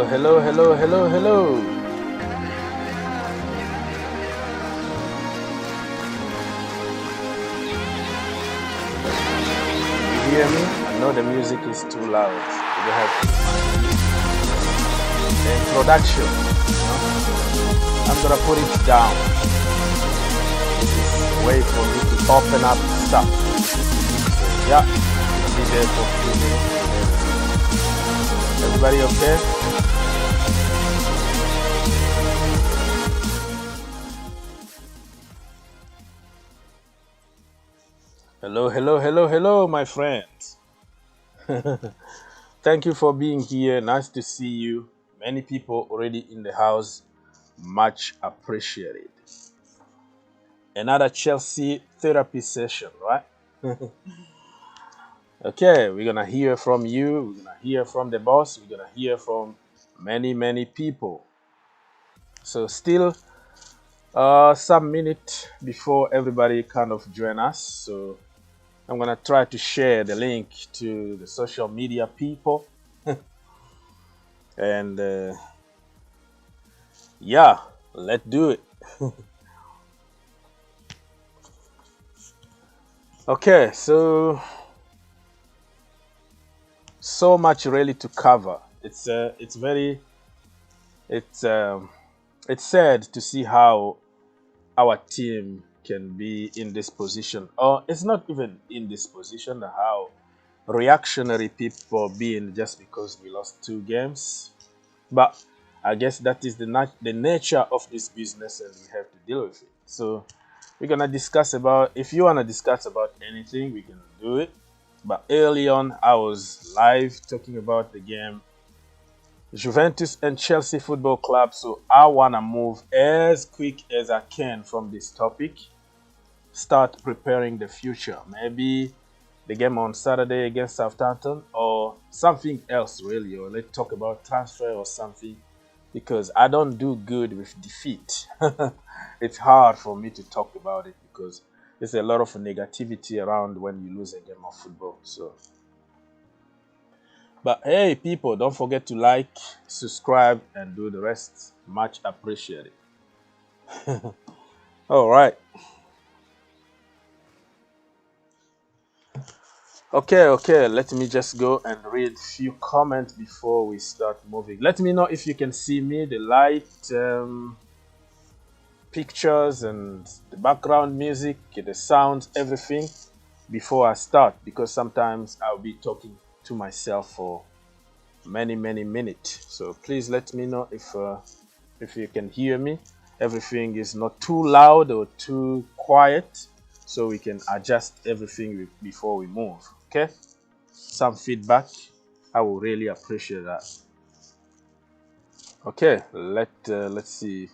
Hello. You hear me? I know the music is too loud. You don't have the introduction. I'm gonna put it down. This is a way for me to open up stuff. So, yeah, I'll be there for a few minutes. Everybody okay? Hello, my friends. Thank you for being here. Nice to see you. Many people already in the house. Much appreciated. Another Chelsea therapy session, right? Okay, we're gonna hear from you. We're gonna hear from the boss. We're gonna hear from many people. So still some minute before everybody kind of join us. So I'm gonna try to share the link to the social media people. And yeah, let's do it. Okay, so much really to cover. It's sad to see how our team can be in this position, or it's not even in this position, how reactionary people being just because we lost 2 games. But I guess that is the nature of this business, and we have to deal with it. So we're gonna discuss about, if you wanna discuss about anything, we can do it. But early on, I was live talking about the game Juventus and Chelsea Football Club. So I wanna move as quick as I can from this topic. Start preparing the future. Maybe the game on Saturday against Southampton, or something else really, or let's talk about transfer or something, because I don't do good with defeat. It's hard for me to talk about it because there's a lot of negativity around when you lose a game of football. So, but hey people, don't forget to like, subscribe, and do the rest. Much appreciated. All right. Okay, let me just go and read a few comments before we start moving. Let me know if you can see me, the light, pictures, and the background music, the sounds, everything before I start, because sometimes I'll be talking to myself for many minutes. So please let me know if you can hear me. Everything is not too loud or too quiet, so we can adjust everything before we move. Okay, some feedback, I will really appreciate that. Okay, let's see.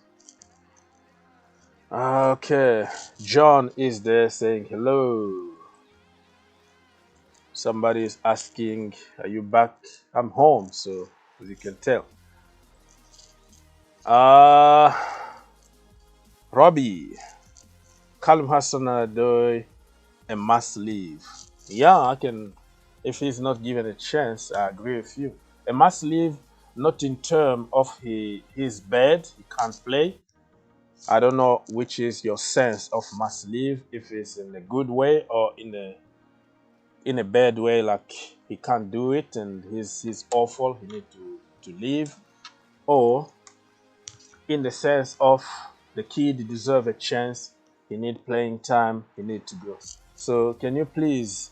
Okay, John is there saying hello. Somebody is asking, are you back? I'm home, so as you can tell. Robbie, Callum Hudson-Odoi, a must leave. Yeah, I can. If he's not given a chance, I agree with you. A must leave, not in terms of he's bad, he can't play. I don't know which is your sense of must leave. If it's in a good way or in a bad way, like he can't do it and he's awful, he need to leave, or in the sense of the kid deserve a chance, he need playing time, he need to go. So can you please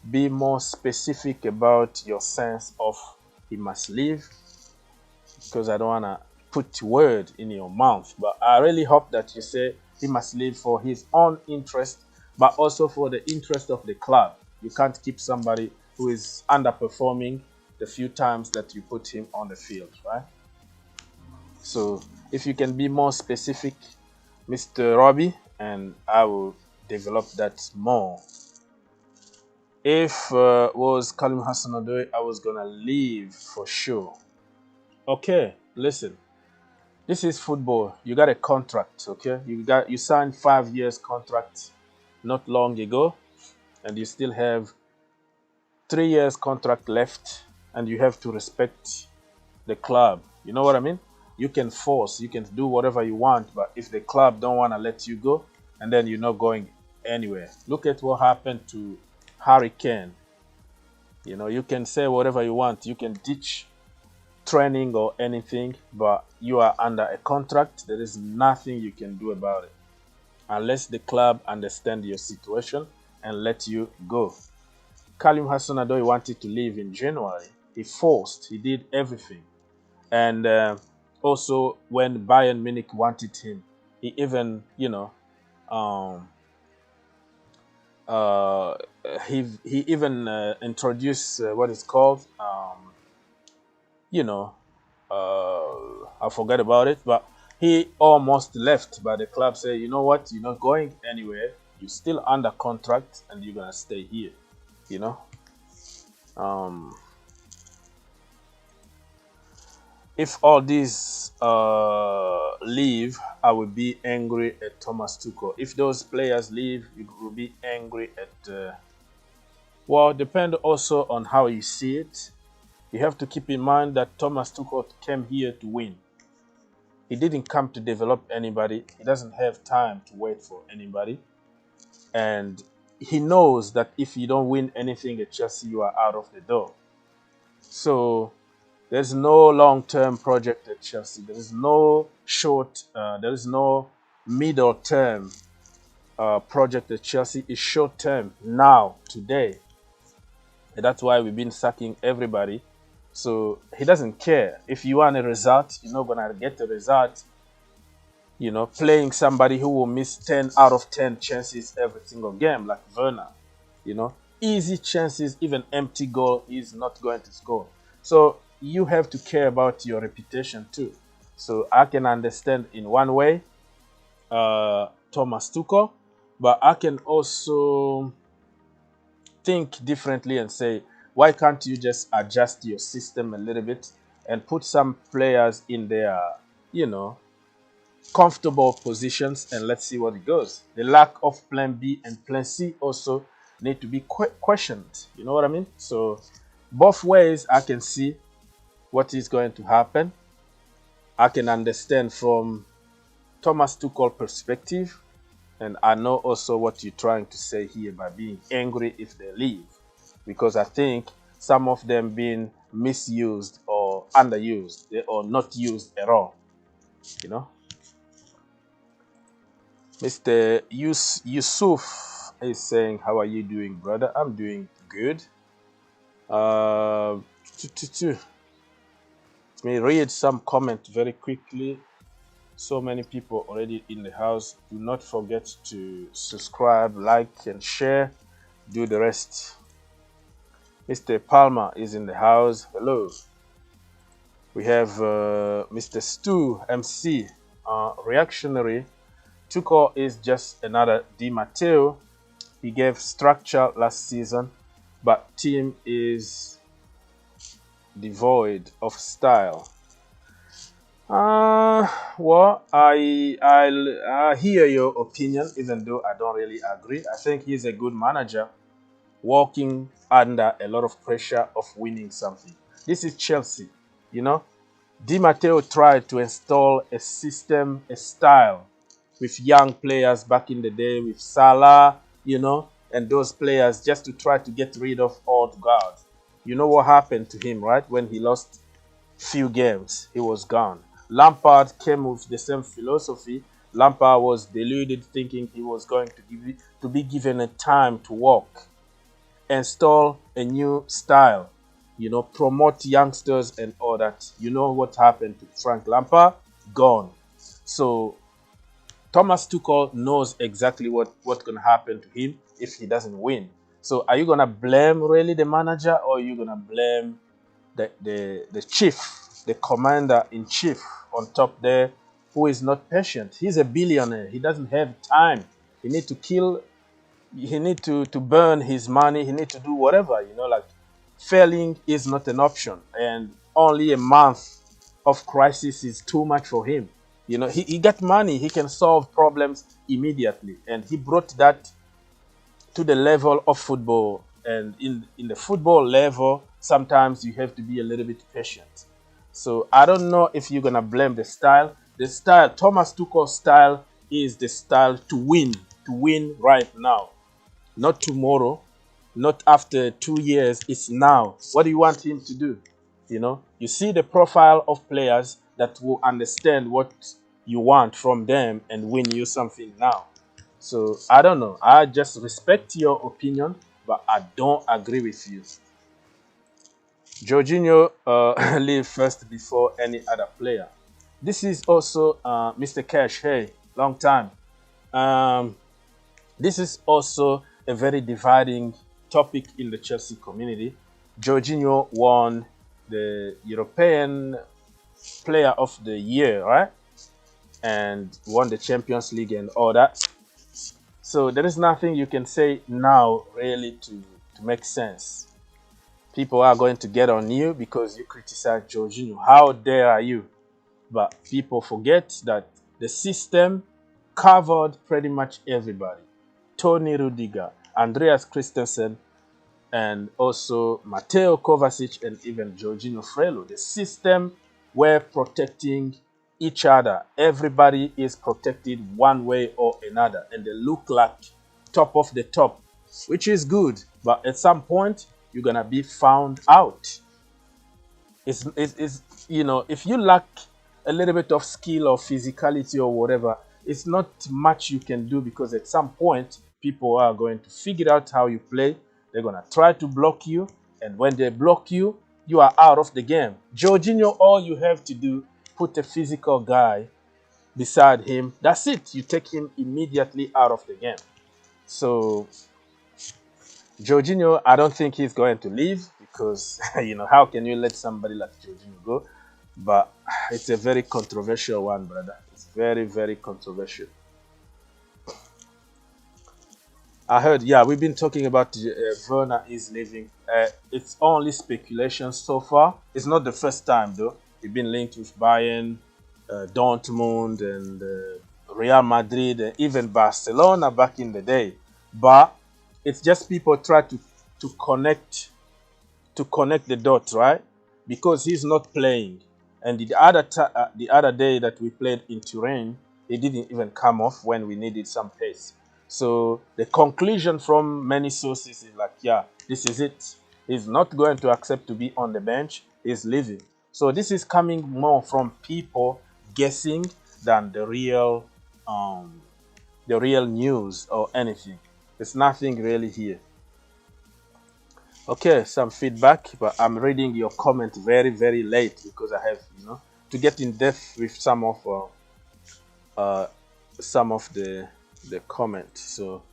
be more specific about your sense of he must leave? Because I don't want to put word in your mouth, but I really hope that you say he must leave for his own interest, but also for the interest of the club. You can't keep somebody who is underperforming the few times that you put him on the field, right? So if you can be more specific, Mr. Robbie, and I will develop that more. If was Callum Hudson-Odoi, I was gonna leave for sure. Okay, listen. This is football. You got a contract, okay? You signed 5 years contract not long ago, and you still have 3 years contract left, and you have to respect the club. You know what I mean? You can force, you can do whatever you want, but if the club don't want to let you go, and then you're not going anywhere. Look at what happened to Harry Kane. You know, you can say whatever you want, you can ditch training or anything, but you are under a contract. There is nothing you can do about it unless the club understand your situation and let you go. Kalim Hudson-Odoi wanted to leave in January. He forced, he did everything. And also when Bayern Munich wanted him, he even, you know, he even introduced what is called, you know, I forgot about it, but he almost left. But the club said, you know what, you're not going anywhere. You're still under contract, and you're gonna stay here. You know. If all these leave, I will be angry at Thomas Tuchel. If those players leave, you will be angry at. Well, depend also on how you see it. You have to keep in mind that Thomas Tuchel came here to win. He didn't come to develop anybody. He doesn't have time to wait for anybody. And he knows that if you don't win anything at Chelsea, you are out of the door. So there's no long-term project at Chelsea. There is no there is no middle-term project at Chelsea. It's short-term, now, today. And that's why we've been sacking everybody. So he doesn't care. If you want a result, you're not going to get a result. You know, playing somebody who will miss 10 out of 10 chances every single game, like Werner. You know, easy chances, even empty goal, he's not going to score. So you have to care about your reputation too. So I can understand in one way Thomas Tuchel, but I can also think differently and say, why can't you just adjust your system a little bit and put some players in their, you know, comfortable positions, and let's see what it goes. The lack of plan B and plan C also need to be questioned. You know what I mean? So both ways I can see what is going to happen. I can understand from Thomas Tuchel perspective, and I know also what you're trying to say here by being angry if they leave, because I think some of them being misused or underused or not used at all. You know, Mr. Yusuf is saying, how are you doing, brother? I'm doing good. Let me read some comment very quickly. So many people already in the house. Do not forget to subscribe, like, and share. Do the rest. Mr. Palmer is in the house. Hello. We have Mr. Stu MC, reactionary. Tuchel is just another Di Matteo. He gave structure last season, but team is devoid of style. Well, I hear your opinion, even though I don't really agree. I think he's a good manager, working under a lot of pressure of winning something. This is Chelsea, you know. Di Matteo tried to install a system, a style, with young players back in the day, with Salah, you know, and those players, just to try to get rid of old guard. You know what happened to him, right? When he lost few games, he was gone. Lampard came with the same philosophy. Lampard was deluded, thinking he was going to be given a time to work, install a new style, you know, promote youngsters and all that. You know what happened to Frank Lampard? Gone. So Thomas Tuchel knows exactly what's going to happen to him if he doesn't win. So are you going to blame really the manager, or are you going to blame the chief, the commander-in-chief on top there, who is not patient? He's a billionaire. He doesn't have time. He needs to kill. He needs to burn his money. He needs to do whatever, you know, like failing is not an option. And only a month of crisis is too much for him. You know, he got money. He can solve problems immediately. And he brought that to the level of football. And in the football level, sometimes you have to be a little bit patient. So I don't know if you're gonna blame the style. The style, Thomas Tuchel's style, is the style to win right now, not tomorrow, not after 2 years. It's now. What do you want him to do? You know, you see the profile of players that will understand what you want from them and win you something now. So I don't know. I just respect your opinion, but I don't agree with you. Jorginho leave first before any other player. This is also Mr. Cash. Hey, long time. This is also a very dividing topic in the Chelsea community. Jorginho won the European Player of the Year, right? And won the Champions League and all that. So there is nothing you can say now really to make sense. People are going to get on you because you criticize Jorginho. How dare you? But people forget that the system covered pretty much everybody. Tony Rudiger, Andreas Christensen, and also Mateo Kovacic and even Jorginho Frello. The system were protecting each other. Everybody is protected one way or another, and they look like top of the top, which is good. But at some point, you're gonna be found out. It's you know, if you lack a little bit of skill or physicality or whatever, it's not much you can do, because at some point people are going to figure out how you play. They're gonna try to block you, and when they block you, you are out of the game. Jorginho, all you have to do, put a physical guy beside him. That's it. You take him immediately out of the game. So Jorginho, I don't think he's going to leave, because you know, how can you let somebody like Jorginho go? But it's a very controversial one, brother. It's very, very controversial. I heard, yeah, we've been talking about Werner is leaving. It's only speculation so far. It's not the first time, though. He's been linked with Bayern, Dortmund, and Real Madrid, and even Barcelona back in the day. But it's just people try to connect the dots, right? Because he's not playing. And the other day that we played in Turin, he didn't even come off when we needed some pace. So the conclusion from many sources is like, yeah, this is it. He's not going to accept to be on the bench. He's leaving. So this is coming more from people guessing than the real news or anything. There's nothing really here. Okay, some feedback, but I'm reading your comment very, very late, because I have, you know, to get in depth with some of the comments. So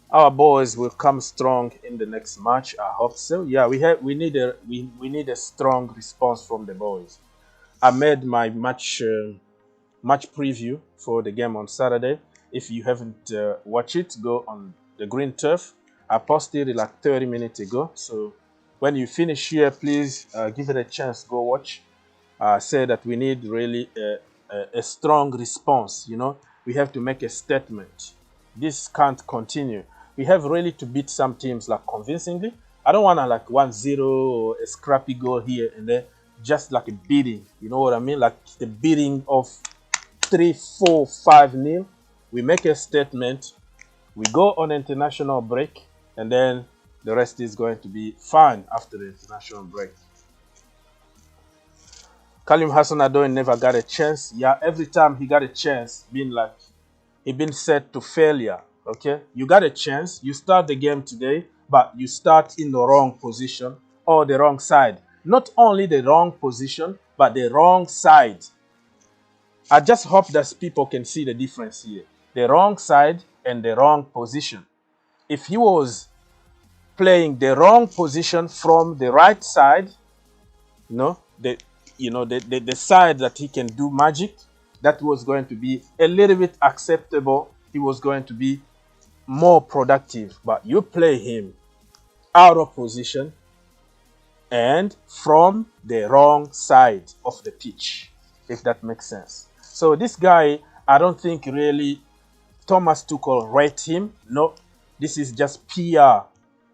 our boys will come strong in the next match. I hope so. Yeah, we need a strong response from the boys. I made my match preview for the game on Saturday. If you haven't watched it, go on the green turf. I posted it like 30 minutes ago. So when you finish here, please give it a chance. Go watch. Say that we need really a strong response. You know, we have to make a statement. This can't continue. We have really to beat some teams like convincingly. I don't want to like 1-0 or a scrappy goal here and there. Just like a beating. You know what I mean? Like the beating of 3-4, 5-0. We make a statement. We go on international break. And then the rest is going to be fine after the international break. Kalim Hassan-Addo never got a chance. Yeah, every time he got a chance, he been set to failure. Okay, you got a chance. You start the game today, but you start in the wrong position or the wrong side. Not only the wrong position, but the wrong side. I just hope that people can see the difference here. The wrong side and the wrong position. If he was playing the wrong position from the right side, the side that he can do magic, that was going to be a little bit acceptable. He was going to be more productive. But you play him out of position and from the wrong side of the pitch, if that makes sense. So this guy, I don't think really Thomas Tuchel rate him. No, this is just PR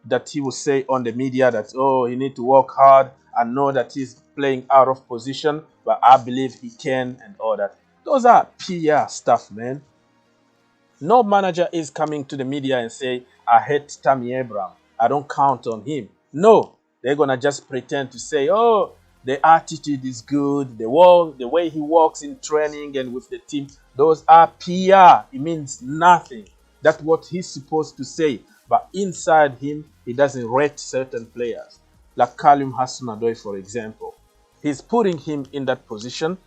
that he will say on the media that, oh, he need to work hard I know that he's playing out of position, but I believe he can and all that. Those are PR stuff, man. No manager is coming to the media and say, I hate Tammy Abraham. I don't count on him. No, they're going to just pretend to say, oh, the attitude is good. The way he walks in training and with the team, those are PR. It means nothing. That's what he's supposed to say. But inside him, he doesn't rate certain players. Like Kalim Hudson-Odoi, for example. He's putting him in that position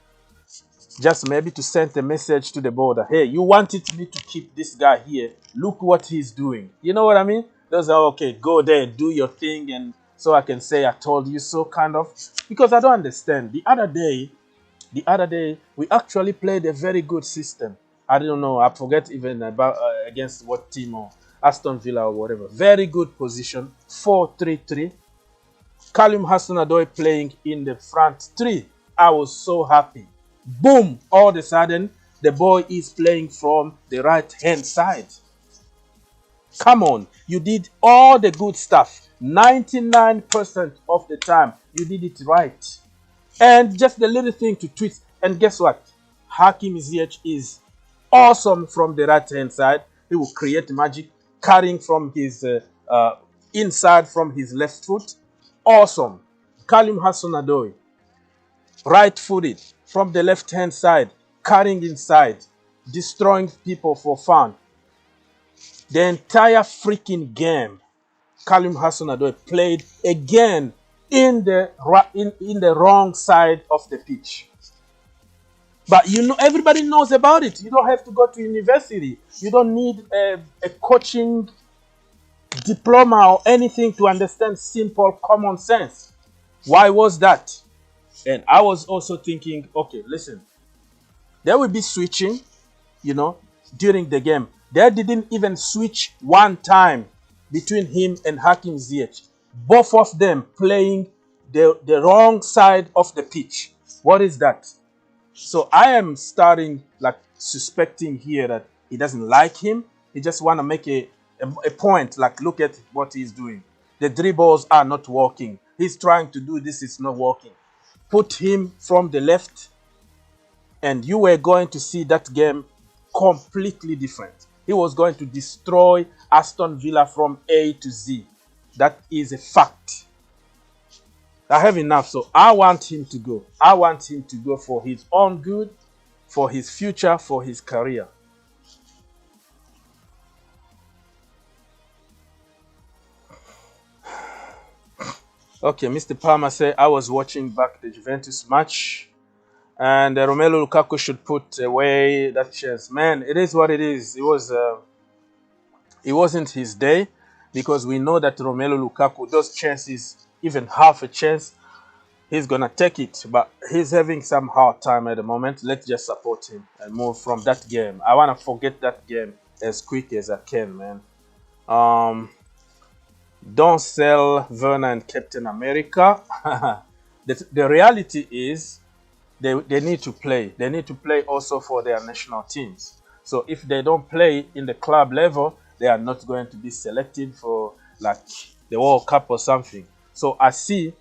just maybe to send a message to the board. Hey, you wanted me to keep this guy here. Look what he's doing. You know what I mean? Those are okay. Go there, do your thing, and so I can say I told you so, kind of. Because I don't understand. The other day, we actually played a very good system. I don't know. I forget even about against what team, or Aston Villa or whatever. Very good position. 4-3-3. Kalim Hudson-Odoi playing in the front three. I was so happy. Boom! All of a sudden, the boy is playing from the right-hand side. Come on. You did all the good stuff. 99% of the time, you did it right. And just the little thing to twist. And guess what? Hakim Ziyech is awesome from the right-hand side. He will create magic, carrying from his inside from his left foot. Awesome. Kalim Hudson-Odoi, right-footed from the left-hand side, carrying inside, destroying people for fun. The entire freaking game, Kalim Hudson-Odoi played again in the wrong side of the pitch. But you know, everybody knows about it. You don't have to go to university. You don't need a coaching diploma or anything to understand simple common sense. Why was that? And I was also thinking, okay, listen, there will be switching, you know, during the game. They didn't even switch one time between him and Hakim Ziyech. Both of them playing the wrong side of the pitch. What is that? So I am starting like suspecting here that he doesn't like him. He just want to make a point, like look at what he's doing. The dribbles are not working. He's trying to do this, it's not working. Put him from the left and you were going to see that game completely different. He was going to destroy Aston Villa from A to Z. That is a fact. I have enough, so I want him to go. I want him to go for his own good, for his future, for his career. Okay, Mr. Palmer said, I was watching back the Juventus match and Romelu Lukaku should put away that chance. Man, it is what it is. It wasn't his day because we know that Romelu Lukaku, those chances, even half a chance, he's going to take it. But he's having some hard time at the moment. Let's just support him and move from that game. I want to forget that game as quick as I can, man. Don't sell Werner and Captain America. The reality is they need to play. They need to play also for their national teams. So if they don't play in the club level, they are not going to be selected for like the World Cup or something. So I see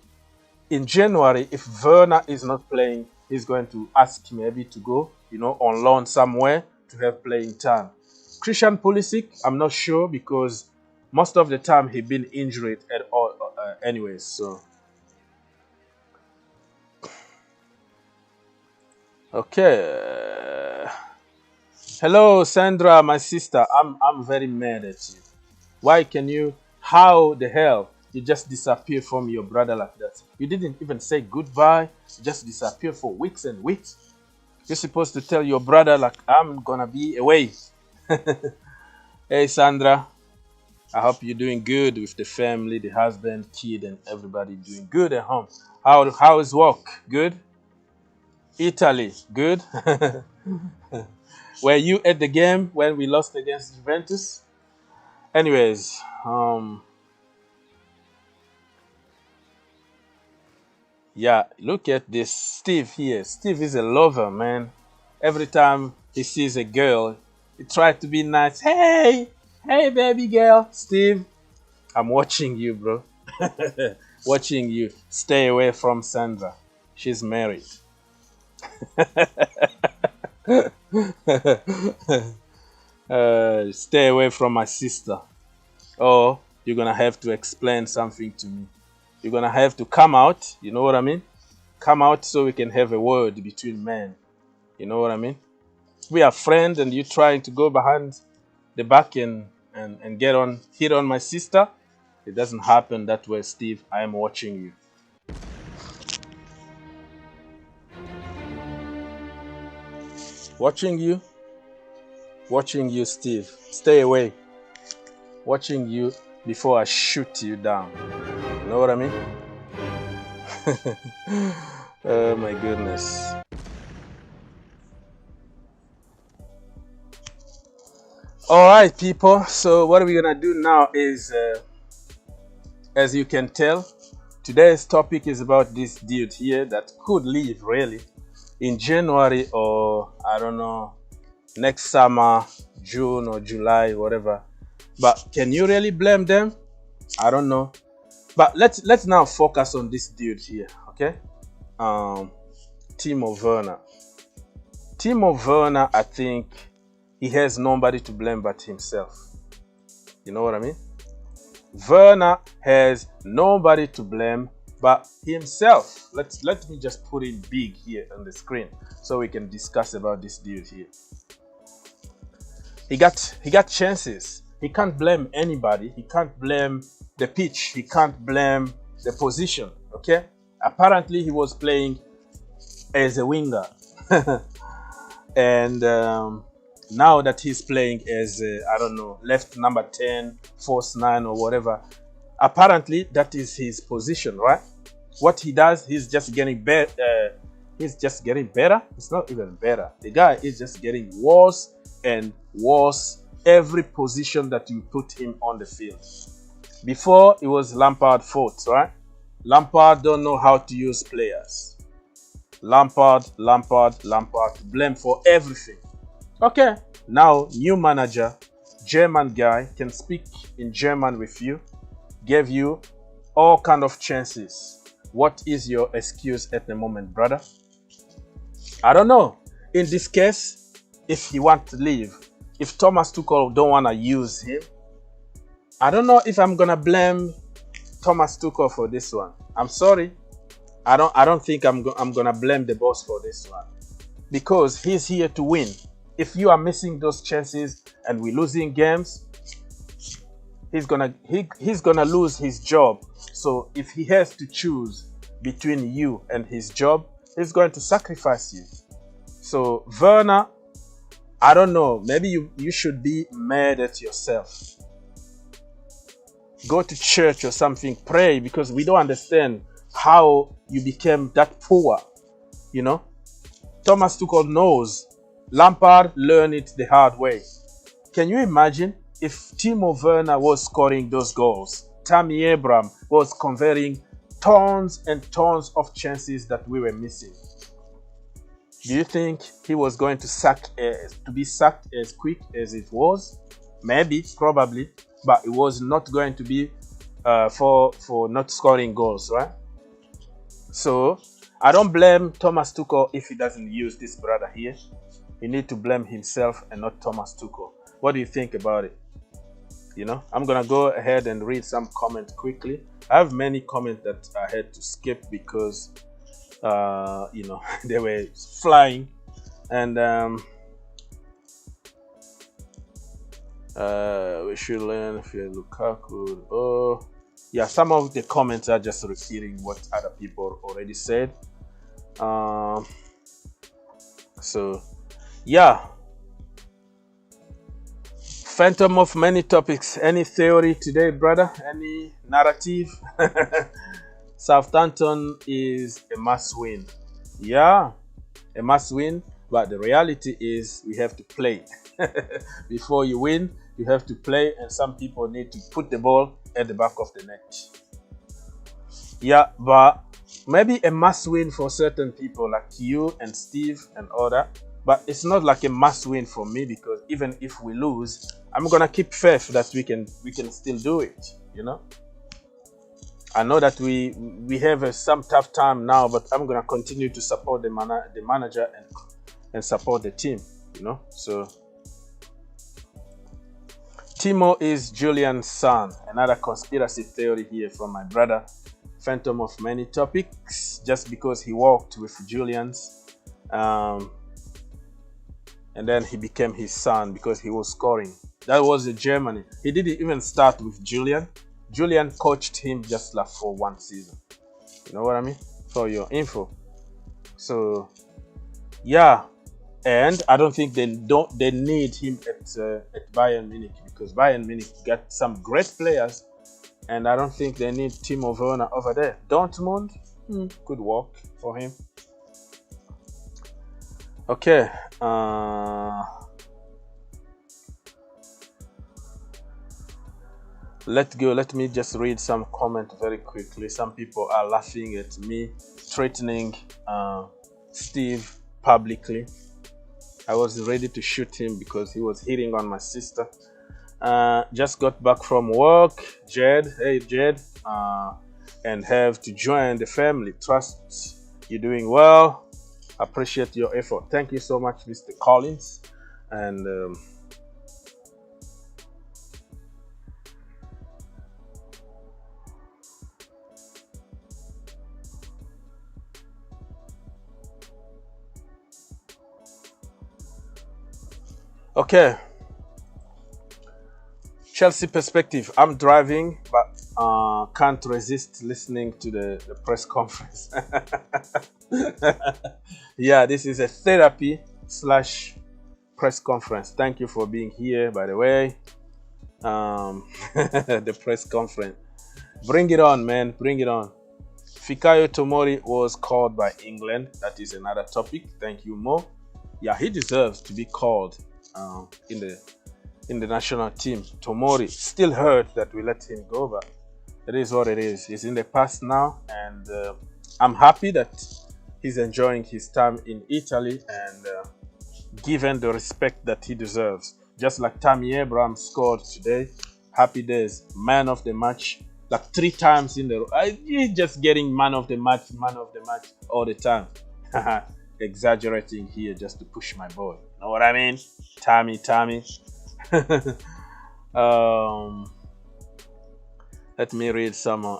in January, if Werner is not playing, he's going to ask maybe to go, you know, on loan somewhere to have playing time. Christian Pulisic, I'm not sure because most of the time he's been injured at all anyways. So okay. Hello Sandra, my sister. I'm very mad at you. Why can you, how the hell you just disappear from your brother like that? You didn't even say goodbye. You just disappear for weeks and weeks. You're supposed to tell your brother like I'm gonna be away. Hey Sandra, I hope you're doing good with the family, the husband, kid, and everybody doing good at home. How is work? Good? Italy, good? Were you at the game when we lost against Juventus? Anyways, yeah, look at this Steve here. Steve is a lover, man. Every time he sees a girl, he tries to be nice. Hey, baby girl. Steve, I'm watching you, bro. watching you. Stay away from Sandra. She's married. Stay away from my sister. Or you're going to have to explain something to me. You're going to have to come out. You know what I mean? Come out so we can have a word between men. You know what I mean? We are friends and you trying to go behind the back and hit on my sister. It doesn't happen that way, Steve. I am watching you. Watching you. Watching you, Steve. Stay away. Watching you before I shoot you down. You know what I mean? Oh my goodness. All right, people. So what we're gonna do now is, as you can tell, today's topic is about this dude here that could leave really in January or I don't know, next summer, June or July, whatever. But can you really blame them? I don't know. But let's now focus on this dude here, okay? Timo Werner. Timo Werner, I think he has nobody to blame but himself. You know what I mean? Werner has nobody to blame but himself. Let me just put it big here on the screen so we can discuss about this dude here. He got chances. He can't blame anybody. He can't blame the pitch. He can't blame the position. Okay? Apparently he was playing as a winger. And now that he's playing as I don't know, left number 10, false 9 or whatever, apparently that is his position, right? What he does, he's just getting better. He's just getting better. It's not even better. The guy is just getting worse and worse every position that you put him on the field. Before, it was Lampard's fault, right? Lampard don't know how to use players. Lampard, blame for everything. Okay, now new manager, German guy, can speak in German with you, gave you all kind of chances. What is your excuse at the moment, brother? I don't know. In this case, if he wants to leave, if Thomas Tuchel don't want to use him, I don't know if I'm gonna blame Thomas Tuchel for this one. I'm sorry. I don't think I'm gonna blame the boss for this one, because he's here to win. If you are missing those chances and we're losing games, he's gonna lose his job. So if he has to choose between you and his job, he's going to sacrifice you. So Werner, I don't know, maybe you should be mad at yourself. Go to church or something, pray, because we don't understand how you became that poor, you know. Thomas Tuchel knows. Lampard learned it the hard way. Can you imagine if Timo Werner was scoring those goals? Tammy Abraham was converting tons and tons of chances that we were missing. Do you think he was going to be sacked as quick as it was? Maybe, probably, but it was not going to be for not scoring goals, right? So I don't blame Thomas Tuchel if he doesn't use this brother here. He needs to blame himself and not Thomas Tuchel. What do you think about it? You know, I'm gonna go ahead and read some comments quickly. I have many comments that I had to skip because you know, they were flying. And we should learn if you're Lukaku. Oh yeah, some of the comments are just repeating what other people already said. So yeah, phantom of many topics. Any theory today, brother? Any narrative? Southampton is a must win. Yeah, a must win, but the reality is we have to play. Before you win, you have to play, and some people need to put the ball at the back of the net. Yeah, but maybe a must win for certain people like you and Steve and other. But it's not like a must win for me, because even if we lose, I'm gonna keep faith that we can still do it, you know. I know that we have some tough time now, but I'm gonna continue to support the manager and support the team. You know, so Timo is Julian's son. Another conspiracy theory here from my brother, phantom of many topics, just because he walked with Julian's, and then he became his son because he was scoring. That was in Germany. He didn't even start with Julian. Julian coached him just like for one season. You know what I mean? For your info. So yeah, and I don't think they need him at Bayern Munich, because Bayern Munich got some great players, and I don't think they need Timo Werner over there. Dortmund could work for him. Okay. Let's go. Let me just read some comment very quickly. Some people are laughing at me threatening Steve publicly. I was ready to shoot him because he was hitting on my sister. Just got back from work, Jed. Hey Jed, and have to join the family. Trust you're doing well. Appreciate your effort. Thank you so much, Mr. Collins. And okay, Chelsea perspective. I'm driving, but can't resist listening to the press conference. Yeah, this is a therapy / press conference. Thank you for being here, by the way. The press conference. Bring it on, man. Bring it on. Fikayo Tomori was called by England. That is another topic. Thank you, Mo. Yeah, he deserves to be called in the national team. Tomori, still hurt that we let him go, but it is what it is. It's in the past now, and I'm happy that he's enjoying his time in Italy and given the respect that he deserves. Just like Tammy Abraham scored today. Happy days. Man of the match. Like 3 times in the row. He's just getting man of the match all the time. Exaggerating here just to push my boy. Know what I mean? Tammy. Let me read some.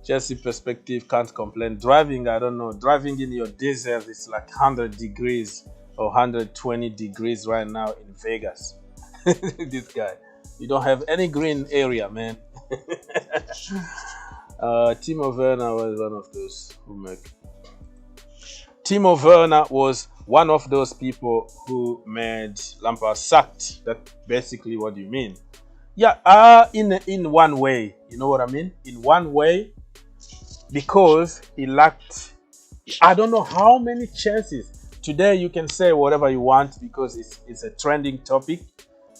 Chelsea perspective, can't complain. Driving, I don't know. Driving in your desert, it's like 100 degrees or 120 degrees right now in Vegas. This guy. You don't have any green area, man. Timo Werner was one of those who make. Timo Werner was one of those people who made Lampard sacked. That's basically what you mean. Yeah, in one way, you know what I mean? In one way, because he lacked, I don't know how many chances. Today you can say whatever you want because it's a trending topic,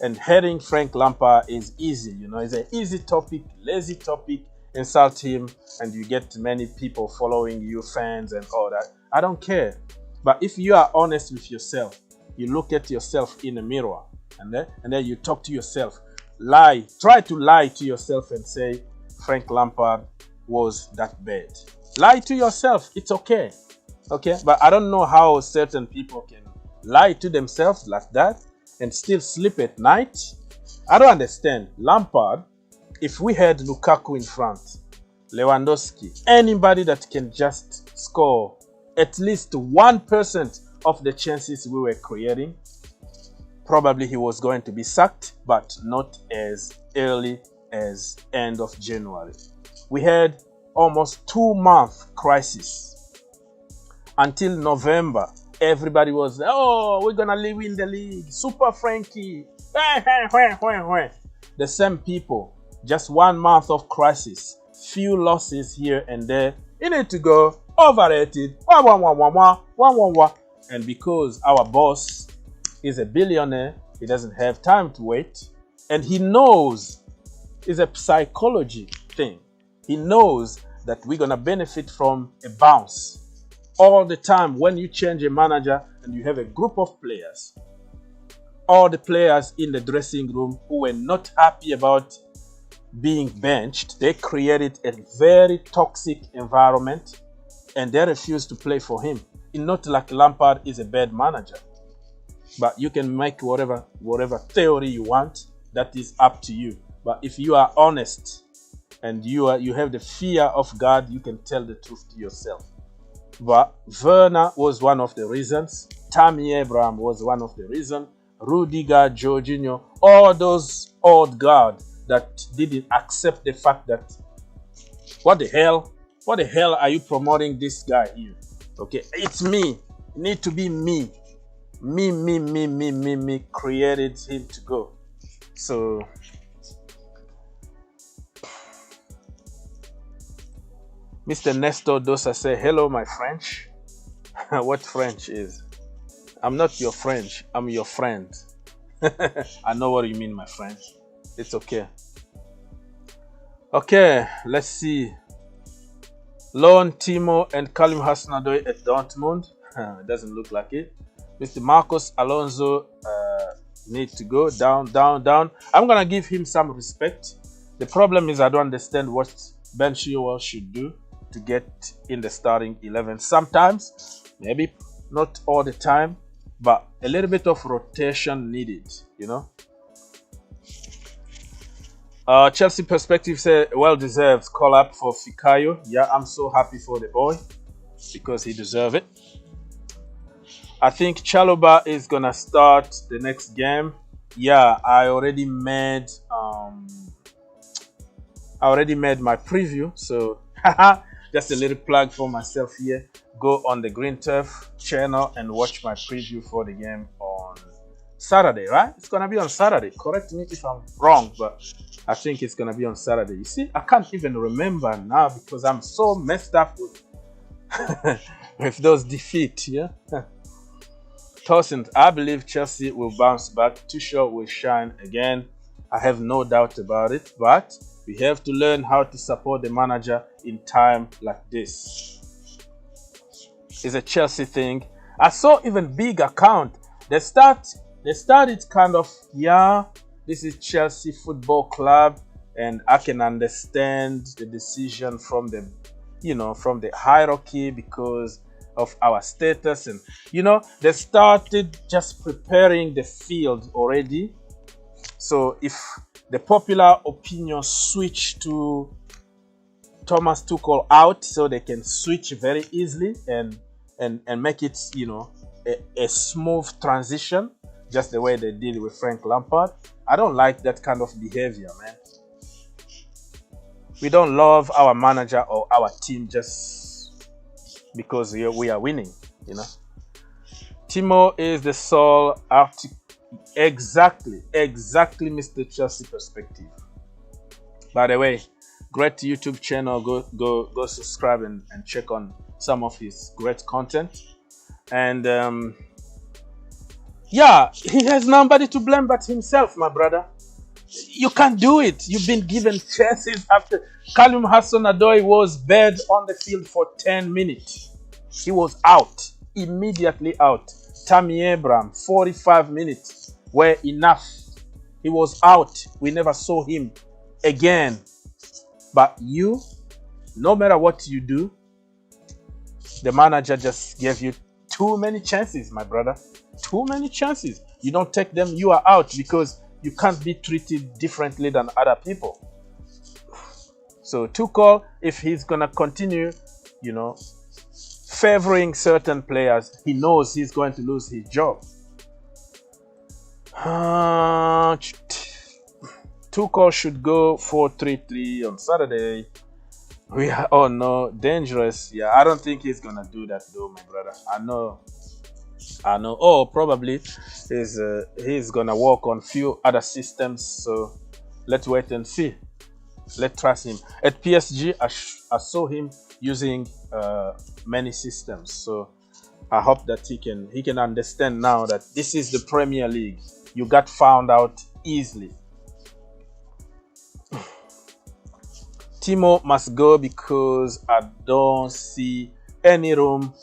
and heading Frank Lampard is easy. You know, it's an easy topic, lazy topic. Insult him, and you get many people following you, fans and all that. I don't care. But if you are honest with yourself, you look at yourself in a mirror, and then you talk to yourself. Lie. Try to lie to yourself and say Frank Lampard was that bad. Lie to yourself. It's okay. Okay? But I don't know how certain people can lie to themselves like that and still sleep at night. I don't understand. Lampard, if we had Lukaku in front, Lewandowski, anybody that can just score at least 1% of the chances we were creating, probably he was going to be sacked, but not as early as end of January. We had almost 2-month crisis. Until November, everybody was, oh, we're going to win the league. Super Frankie. The same people. Just 1 month of crisis, few losses here and there. You need to go overrated. And because our boss is a billionaire, he doesn't have time to wait. And he knows it's a psychology thing. He knows that we're going to benefit from a bounce. All the time when you change a manager and you have a group of players, all the players in the dressing room who were not happy about being benched, they created a very toxic environment and they refused to play for him. It's not like Lampard is a bad manager, but you can make whatever theory you want. That is up to you. But if you are honest and you have the fear of God, you can tell the truth to yourself. But Werner was one of the reasons. Tammy Abraham was one of the reasons. Rudiger, Jorginho, all those old guard that didn't accept the fact that what the hell are you promoting this guy here? Okay, it's me. It need to be me. Me created him to go. So Mr. Nestor Dosa say, hello, my French. What French is? I'm not your French. I'm your friend. I know what you mean, my friend. It's okay. Okay, let's see. Lon Timo and Kalim Hasnadoy at Dortmund. It doesn't look like it. Mr. Marcos Alonso need to go down. I'm going to give him some respect. The problem is I don't understand what Ben Chilwell should do to get in the starting 11. Sometimes, maybe not all the time, but a little bit of rotation needed, you know. Chelsea Perspective say, well-deserved call-up for Fikayo. Yeah, I'm so happy for the boy because he deserves it. I think Chalobah is going to start the next game. Yeah, I already made my preview, so just a little plug for myself here. Go on the Green Turf channel and watch my preview for the game on Saturday, right? It's going to be on Saturday. Correct me if I'm wrong, but I think it's going to be on Saturday. You see, I can't even remember now because I'm so messed up with those defeats, yeah? Tosin, I believe Chelsea will bounce back. Tuchel will shine again. I have no doubt about it, but we have to learn how to support the manager in time like this. It's a Chelsea thing. I saw even big account. They started kind of, yeah, this is Chelsea Football Club, and I can understand the decision from the, from the hierarchy because of our status, and they started just preparing the field already. So if the popular opinion switch to Thomas Tuchel out, so they can switch very easily and make it a smooth transition, just the way they did with Frank Lampard. I don't like that kind of behavior, man. We don't love our manager or our team just because we are winning, Timo is the sole article. Exactly, Mr. Chelsea Perspective. By the way, great YouTube channel. Go subscribe and check on some of his great content. And yeah, he has nobody to blame but himself, my brother. You can't do it. You've been given chances after. Kalim Hassan-Odoi was bad on the field for 10 minutes. He was out, immediately out. Tammy Abraham, 45 minutes were enough. He was out. We never saw him again. But you, no matter what you do, the manager just gave you too many chances, my brother. Too many chances. You don't take them, you are out because you can't be treated differently than other people. So Tuchel, if he's going to continue, favoring certain players, he knows he's going to lose his job. Tuchel should go 4-3-3 on Saturday. We are, oh no, dangerous. Yeah, I don't think he's going to do that though, my brother. I know. Oh, probably he's going to work on few other systems. So let's wait and see. Let's trust him. At PSG, I saw him using many systems. So I hope that he can understand now that this is the Premier League. You got found out easily. Timo must go because I don't see any room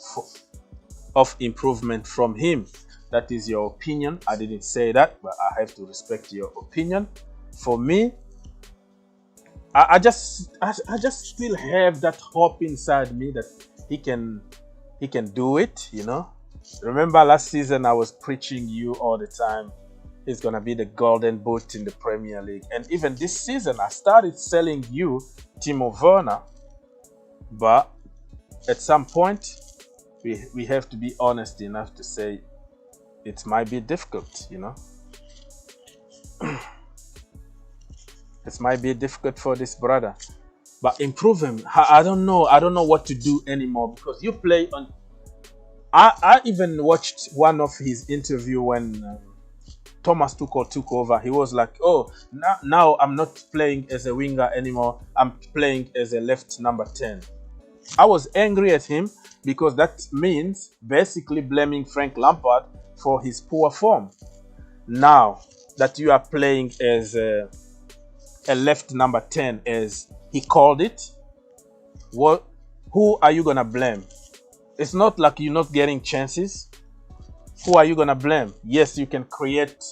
of improvement from him. That is your opinion. I didn't say that, but I have to respect your opinion. For me, I just still have that hope inside me that he can do it, you know. Remember last season I was preaching you all the time he's gonna be the golden boot in the Premier League, and even this season I started selling you Timo Werner, but at some point we have to be honest enough to say it might be difficult, you know. It might be difficult for this brother, but improve him. I don't know what to do anymore, because you play on. I even watched one of his interview when Thomas Tuchel took over. He was like, "Oh, now I'm not playing as a winger anymore. I'm playing as a left number 10." I was angry at him because that means basically blaming Frank Lampard for his poor form. Now that you are playing as a left number 10, as he called it, who are you gonna blame? It's not like you're not getting chances. Who are you gonna blame? Yes, you can create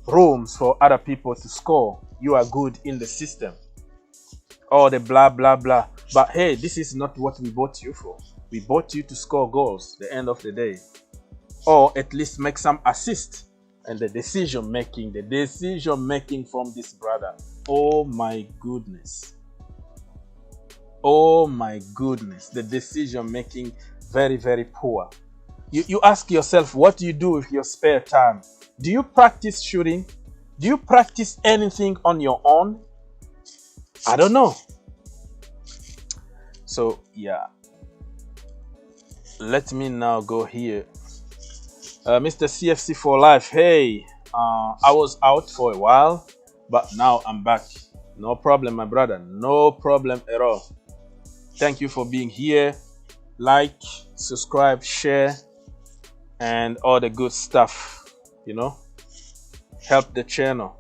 rooms for other people to score. You are good in the system. All the blah blah blah. But hey, this is not what we bought you for. We bought you to score goals at the end of the day, or at least make some assists. And the decision making from this brother, oh my goodness, the decision making, very, very poor. You ask yourself, what do you do with your spare time? Do you practice shooting? Do you practice anything on your own? I don't know. So yeah, let me now go here. Mr. CFC for life. Hey, I was out for a while, but now I'm back. No problem, my brother. No problem at all. Thank you for being here. Like, subscribe, share, and all the good stuff. You know, help the channel.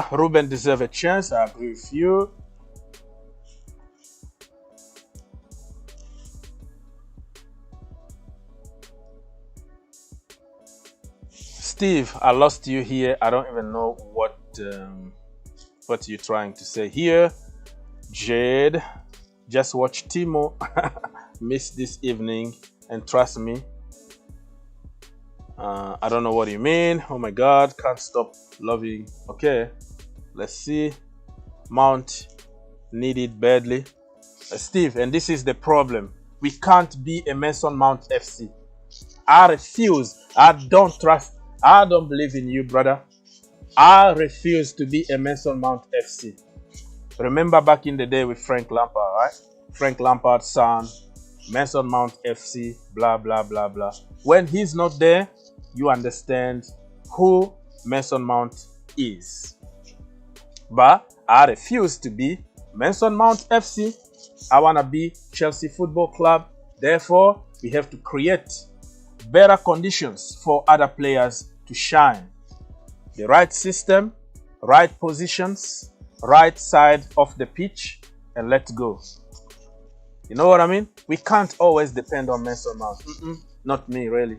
Ruben deserves a chance. I agree with you. Steve, I lost you here. I don't even know what you're trying to say here. Jade, just watch Timo miss this evening, and trust me, I don't know what you mean. Oh my God, can't stop loving. Okay, let's see. Mount needed badly. Steve, and this is the problem. We can't be a Mason Mount FC. I refuse. I don't trust. I don't believe in you, brother. I refuse to be a Mason Mount FC. Remember back in the day with Frank Lampard, right? Frank Lampard's son, Mason Mount FC, blah, blah, blah, blah. When he's not there, you understand who Mason Mount is. But I refuse to be Mason Mount FC. I want to be Chelsea Football Club. Therefore, we have to create better conditions for other players to shine. The right system, right positions, right side of the pitch, and let's go. You know what I mean? We can't always depend on Mason Mount. Not me, really.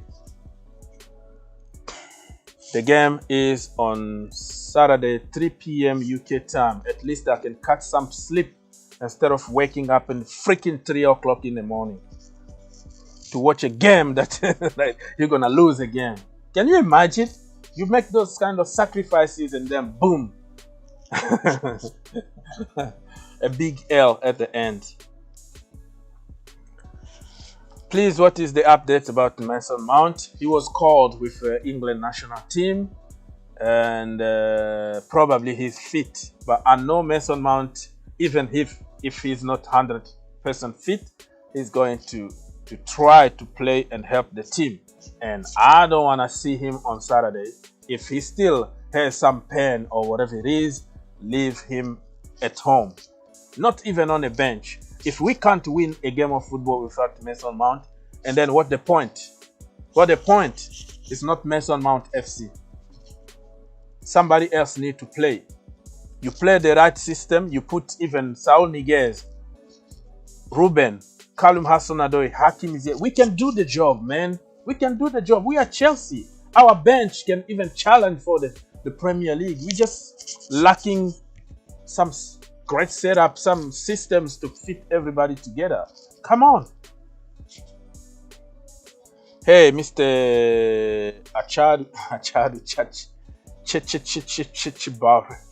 The game is on Saturday, 3 p.m. UK time. At least I can catch some sleep instead of waking up in freaking 3 o'clock in the morning to watch a game that, that you're gonna lose again. Can you imagine? You make those kind of sacrifices and then boom, a big L at the end. Please, what is the update about Mason Mount? He was called with the England national team, and probably he's fit. But I know Mason Mount, even if he's not 100% fit, he's going to try to play and help the team. And I don't want to see him on Saturday. If he still has some pain or whatever it is, leave him at home. Not even on a bench. If we can't win a game of football without Mason Mount, and then what the point? What the point? It's not Mason Mount FC. Somebody else need to play. You play the right system. You put even Saul Niguez, Ruben, Callum Hudson-Odoi, Hakim Ziyech. We can do the job, man. We can do the job. We are Chelsea. Our bench can even challenge for the Premier League. We're just lacking some great setup, some systems to fit everybody together. Come on. Hey, Mr. Achadu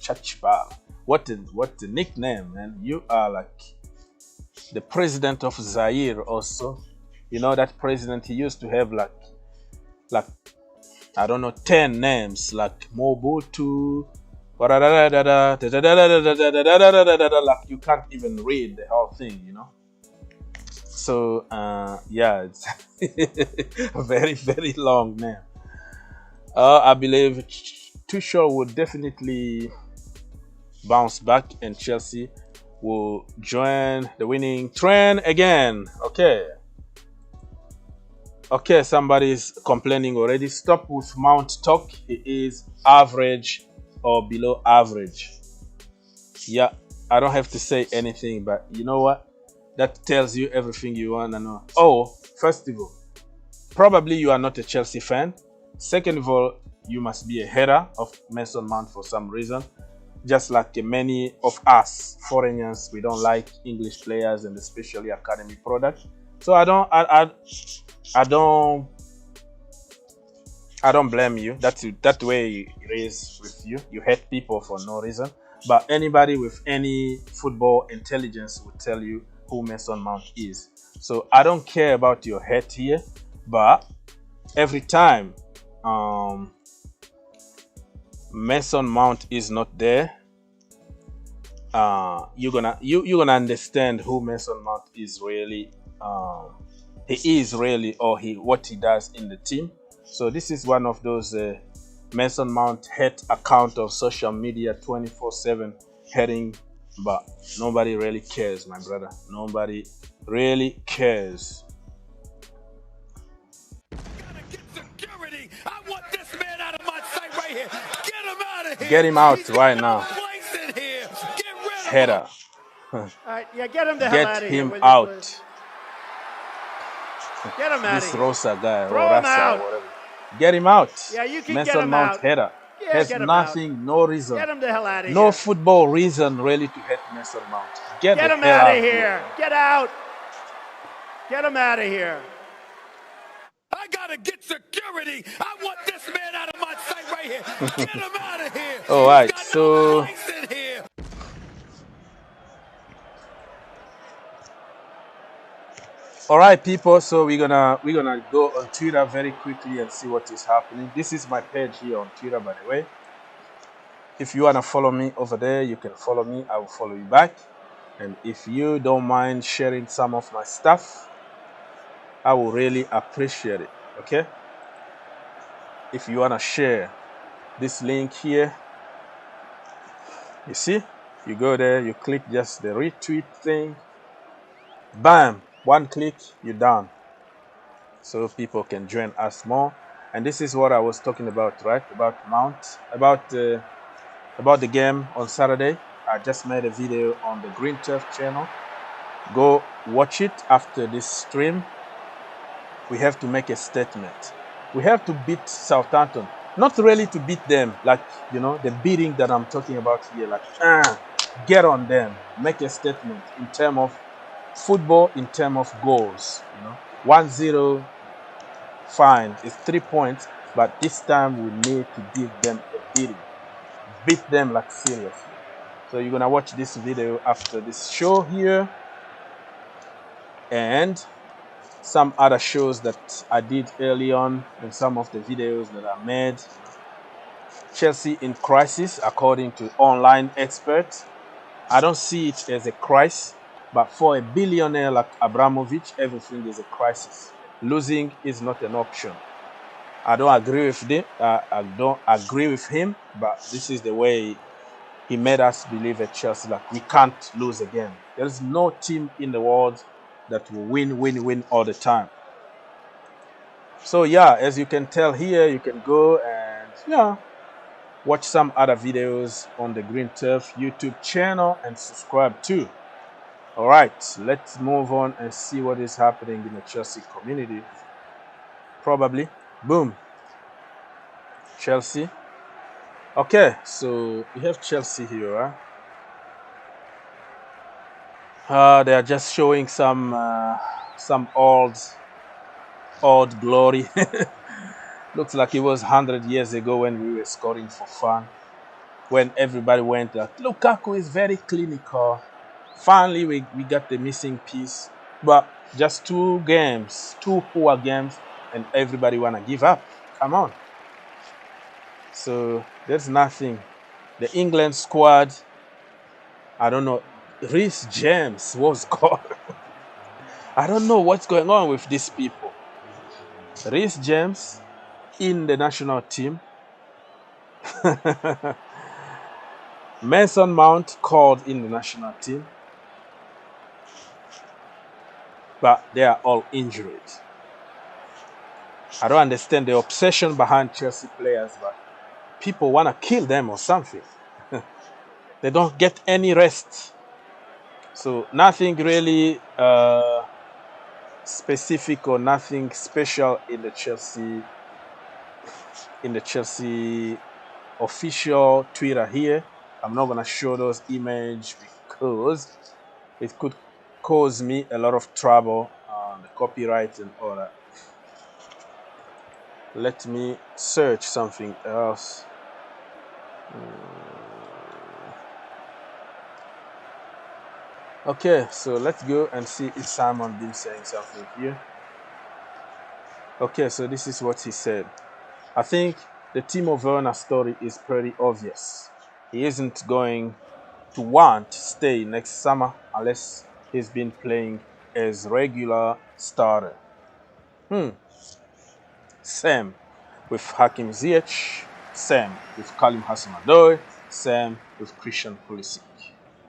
Chachbar. What the nickname, man? You are like the president of Zaire also. You know that president, he used to have like I don't know, 10 names, like Mobutu, like you can't even read the whole thing, you know. So yeah, it's a very, very long name. I believe Tuchel would definitely bounce back and Chelsea will join the winning trend again. Okay, somebody's complaining already. Stop with Mount talk. He is average or below average. Yeah, I don't have to say anything, but you know what? That tells you everything you want to know. Oh, first of all, probably you are not a Chelsea fan. Second of all, you must be a hater of Mason Mount for some reason. Just like many of us foreigners, we don't like English players and especially academy products. So I don't blame you. That way it is with you. You hate people for no reason. But anybody with any football intelligence will tell you who Mason Mount is. So I don't care about your hate here, but every time Mason Mount is not there, you're gonna understand who Mason Mount is really. He is really, or what he does in the team. So this is one of those Mason Mount hate account of social media 24/7 heading, but nobody really cares, my brother. Nobody really cares. Get security. I want this man out of my sight right here. Get him out of here. Get him out right now. Header. All right, yeah, get him the hell out of here. Get him out. Get him out this of here. Rosa guy, Throw him out. whatever. Get him out. Yeah, you can Mason get him Mount out. header. Yeah, There's get him nothing, out. no reason. Get him the hell out of no here. football reason really to hate Mason Mount. Get him hell out of here. Get out. Get him out of here. I gotta get security. I want this man out of my sight right here. Get him out of here. All right, so all right, people. So we're gonna go on Twitter very quickly and see what is happening. This is my page here on Twitter, by the way. If you wanna follow me over there, you can follow me. I will follow you back. And if you don't mind sharing some of my stuff, I will really appreciate it. Okay. If you wanna share this link here, you see, you go there, you click just the retweet thing, bam. One click, you're done. So people can join us more. And this is what I was talking about, right? About Mount, about the game on Saturday. I just made a video on the Green Turf channel. Go watch it after this stream. We have to make a statement. We have to beat Southampton. Not really to beat them, like, you know, the beating that I'm talking about here. Like, get on them. Make a statement in terms of football, in terms of goals. You know, 1-0, fine, it's 3 points, but this time we need to give them a beating, beat them like seriously. So you're gonna watch this video after this show here, and some other shows that I did early on, and some of the videos that I made. Chelsea in crisis, according to online experts. I don't see it as a crisis. But for a billionaire like Abramovic, everything is a crisis. Losing is not an option. I don't agree with him, but this is the way he made us believe at Chelsea, like we can't lose again. There is no team in the world that will win all the time. So yeah, as you can tell here, you can go and watch some other videos on the Green Turf YouTube channel and subscribe too. All right, let's move on and see what is happening in the Chelsea community. Probably, boom, Chelsea. Okay, so we have Chelsea here. They are just showing some old glory. Looks like it was 100 years ago when we were scoring for fun. When everybody went like, Lukaku is very clinical. Finally, we got the missing piece. But just 2 games, 2 poor games, and everybody want to give up. Come on. So there's nothing. The England squad, I don't know. Reece James was gone. I don't know what's going on with these people. Reece James in the national team. Mason Mount called in the national team. But they are all injured. I don't understand the obsession behind Chelsea players, but people want to kill them or something. They don't get any rest. So nothing really specific or nothing special in the Chelsea official Twitter here. I'm not gonna show those images because it could cause me a lot of trouble on the copyright and all that. Let me search something else. Okay, so let's go and see if Simon been saying something here. Okay, so this is what he said. I think the Timo Werner story is pretty obvious. He isn't going to want to stay next summer unless he's been playing as regular starter. Same with Hakim Ziyech, same with Kalim Hudson-Odoi, same with Christian Pulisic.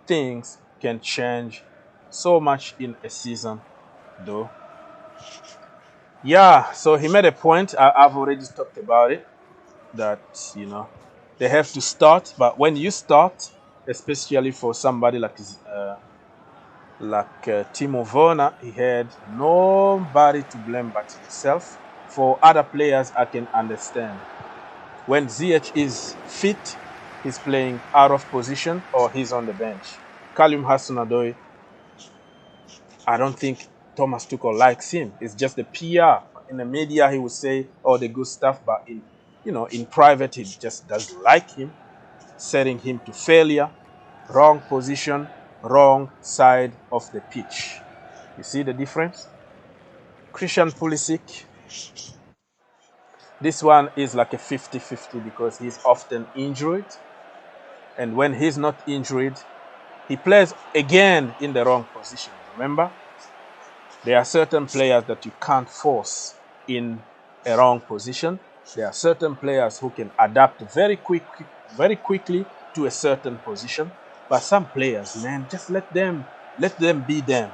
Things can change so much in a season, though. Yeah, so he made a point. I've already talked about it. That, they have to start. But when you start, especially for somebody like Timo Werner, he had nobody to blame but himself. For other players, I can understand. When Ziyech is fit, he's playing out of position or he's on the bench. Kalim Hudson-Odoi, I don't think Thomas Tuchel likes him. It's just the PR. In the media, he would say all the good stuff, but in private, he just doesn't like him, setting him to failure. Wrong position, wrong side of the pitch. You see the difference? Christian Pulisic, this one is like a 50-50 because he's often injured. And when he's not injured, he plays again in the wrong position. Remember? There are certain players that you can't force in a wrong position. There are certain players who can adapt very quickly to a certain position. But some players, man, just let them be them.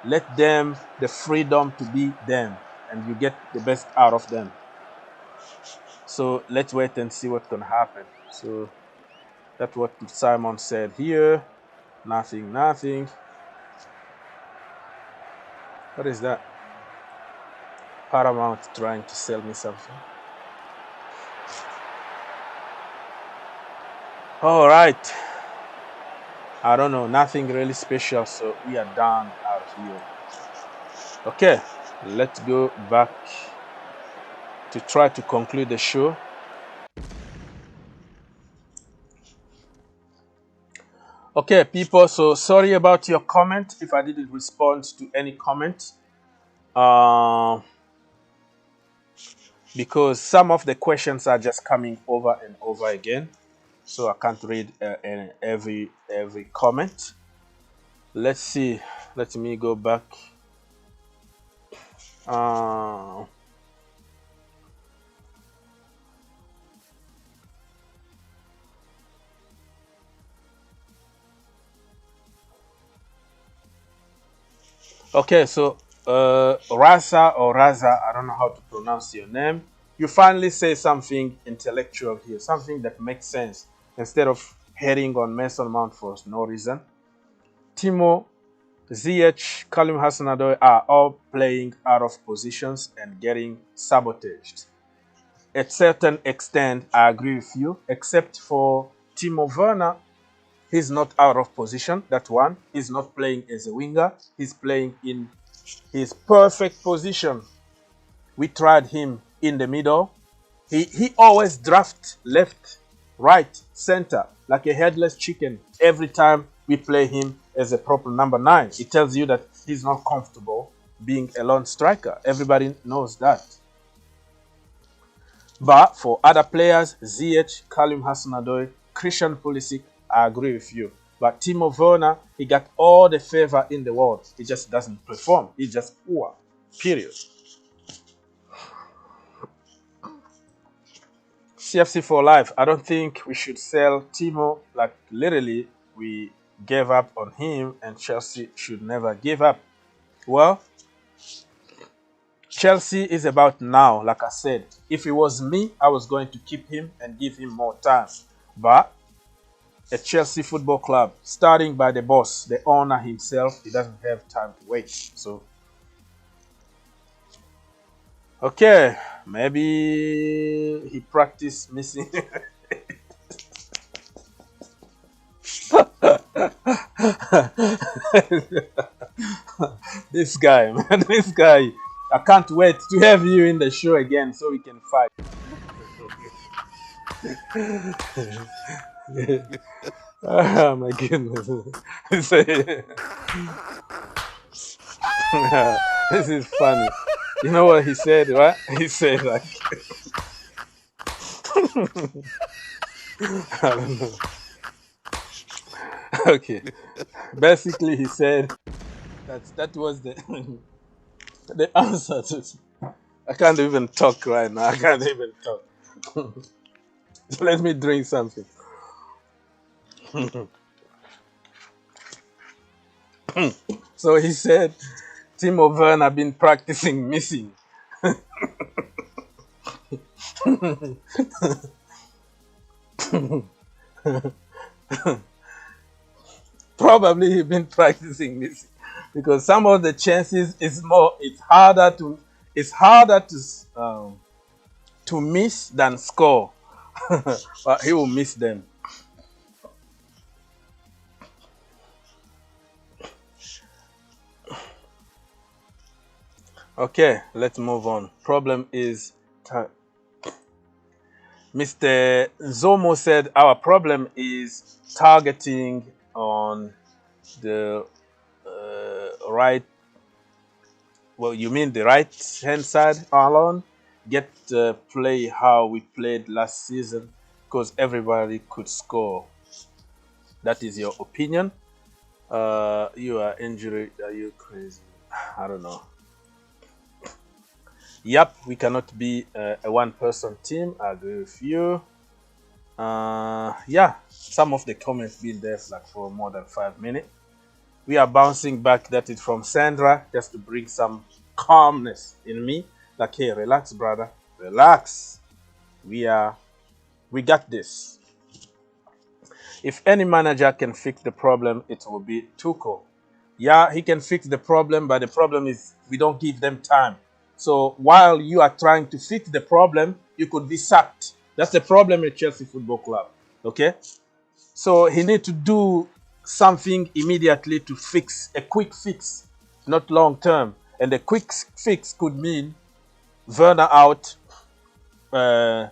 Let them the freedom to be them, and you get the best out of them. So let's wait and see what's gonna happen. So that's what Simon said here. Nothing. What is that? Paramount trying to sell me something. All right. I don't know. Nothing really special. So we are done out here. Okay. Let's go back to try to conclude the show. Okay, people. So sorry about your comment if I didn't respond to any comment. Because some of the questions are just coming over and over again, so I can't read every comment. Let's see. Let me go back. Okay, so Raza, I don't know how to pronounce your name. You finally say something intellectual here, something that makes sense instead of heading on Mason Mount for no reason. Timo, Ziyech, Kalim Hudson-Odoi are all playing out of positions and getting sabotaged. At certain extent, I agree with you, except for Timo Werner. He's not out of position, that one. He's not playing as a winger. He's playing in his perfect position. We tried him in the middle. He always drafts left, right, center, like a headless chicken every time we play him as a proper number 9. It tells you that he's not comfortable being a lone striker. Everybody knows that. But for other players, Ziyech, Kalim Hudson-Odoi, Christian Pulisic, I agree with you. But Timo Werner, he got all the favor in the world. He just doesn't perform. He's just poor. Period. CFC for life. I don't think we should sell Timo. Like, literally, we gave up on him, and Chelsea should never give up. Well, Chelsea is about now, like I said. If it was me, I was going to keep him and give him more time. But a Chelsea Football Club, starting by the boss, the owner himself, he doesn't have time to wait. So, okay, maybe he practiced missing. This guy, man, this guy. I can't wait to have you in the show again so we can fight. Oh my goodness. This is funny. You know what he said, right? He said like I don't know. Okay. Basically he said that was the the answer to. I can't even talk right now. I can't even talk. Let me drink something. So he said, Timo Werner been practicing missing. Probably he been practicing missing because some of the chances is more. It's harder to miss than score. But he will miss them. Okay, let's move on. Problem is, Mr. Zomo said our problem is targeting on the right. Well, you mean the right hand side, Alon? Get play how we played last season because everybody could score. That is your opinion. You are injured. Are you crazy? I don't know. Yep, we cannot be a one-person team. I agree with you. Yeah, some of the comments been there like for more than 5 minutes. We are bouncing back. That is from Sandra, just to bring some calmness in me. Like, hey, relax, brother, relax. We got this. If any manager can fix the problem, it will be Tuchel. Yeah, he can fix the problem, but the problem is we don't give them time. So while you are trying to fix the problem, you could be sacked. That's the problem at Chelsea Football Club. Okay? So he needs to do something immediately to fix, a quick fix, not long term. And the quick fix could mean Werner out, Kalim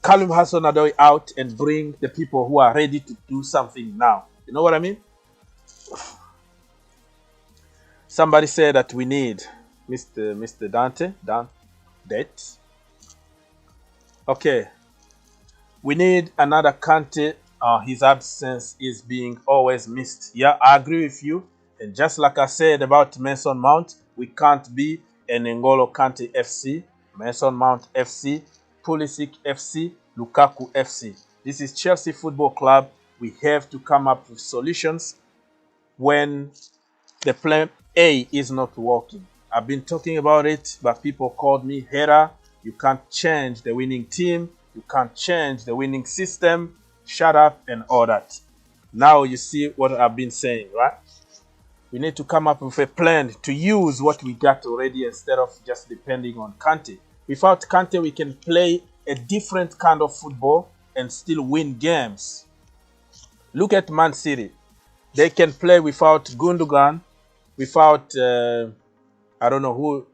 Hudson-Odoi out, and bring the people who are ready to do something now. You know what I mean? Somebody said that we need Mr. Dante. Okay. We need another Kante. His absence is being always missed. Yeah, I agree with you. And just like I said about Mason Mount, we can't be an N'Golo Kante FC, Mason Mount FC, Pulisic FC, Lukaku FC. This is Chelsea Football Club. We have to come up with solutions when the plan A is not working. I've been talking about it, but people called me hater. You can't change the winning team. You can't change the winning system. Shut up and all that. Now you see what I've been saying, right? We need to come up with a plan to use what we got already instead of just depending on Kante. Without Kante, we can play a different kind of football and still win games. Look at Man City. They can play without Gundogan, without, I don't know who,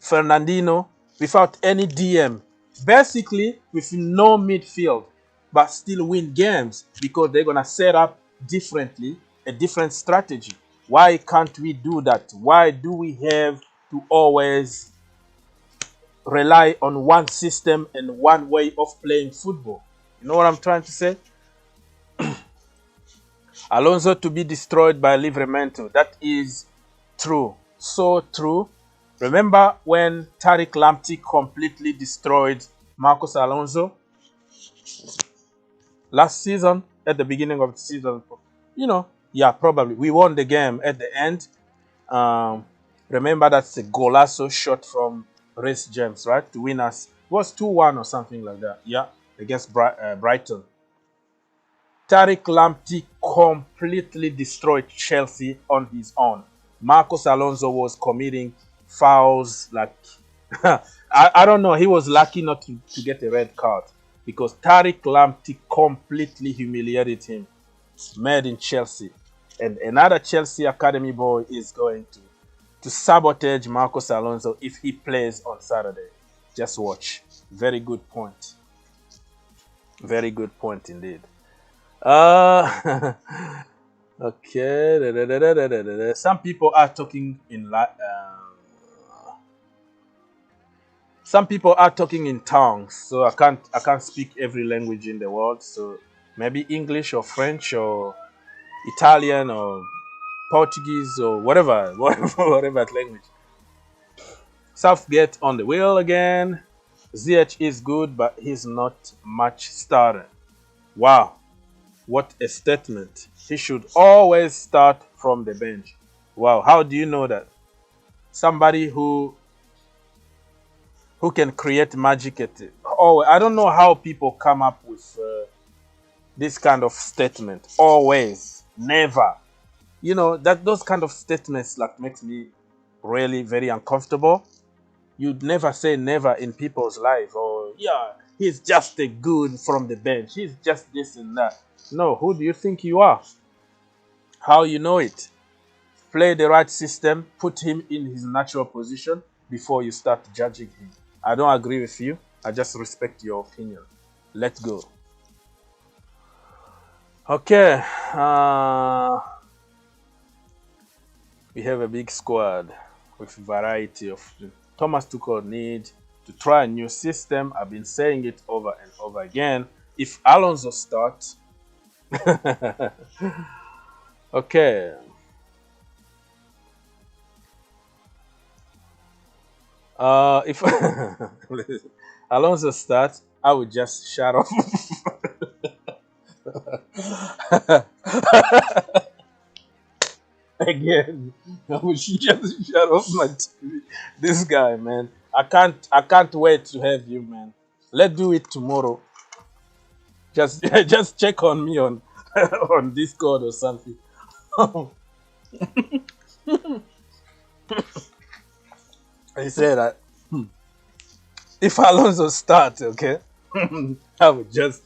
Fernandinho, without any DM. Basically, with no midfield, but still win games because they're going to set up differently, a different strategy. Why can't we do that? Why do we have to always rely on one system and one way of playing football? You know what I'm trying to say? Alonso to be destroyed by Livramento. That is true. So true. Remember when Tariq Lamptey completely destroyed Marcos Alonso last season, at the beginning of the season? You know, yeah, probably. We won the game at the end. Remember that's a golazo shot from Reece James, right? To win us. It was 2-1 or something like that. Yeah, against Brighton. Tariq Lamptey completely destroyed Chelsea on his own. Marcos Alonso was committing fouls like I don't know. He was lucky not to get a red card because Tariq Lamptey completely humiliated him. Made in Chelsea, and another Chelsea academy boy is going to sabotage Marcos Alonso if he plays on Saturday. Just watch. Very good point. Very good point indeed. Okay. Some people are talking in some people are talking in tongues, so I can't speak every language in the world. So maybe English or French or Italian or Portuguese or whatever language. Southgate on the wheel again. Ziyech is good, but he's not much starter. Wow. What a statement. He should always start from the bench. Wow, how do you know that? Somebody who can create magic at it. Oh, I don't know how people come up with this kind of statement. Always, never. You know, that those kind of statements like makes me really very uncomfortable. You'd never say never in people's life. Or yeah, he's just a good from the bench. He's just this and that. No, who do you think you are? How you know it? Play the right system, put him in his natural position before you start judging him. I don't agree with you. I just respect your opinion. Let's go. Okay. We have a big squad with variety of. Thomas Tuchel need to try a new system. I've been saying it over and over again. If Alonso starts, okay. If Alonso starts, I would just shut off. Again, I would just shut off my TV. This guy, man, I can't wait to have you, man. Let's do it tomorrow. Just check on me on on Discord or something. I said that if Alonso starts, okay, I would just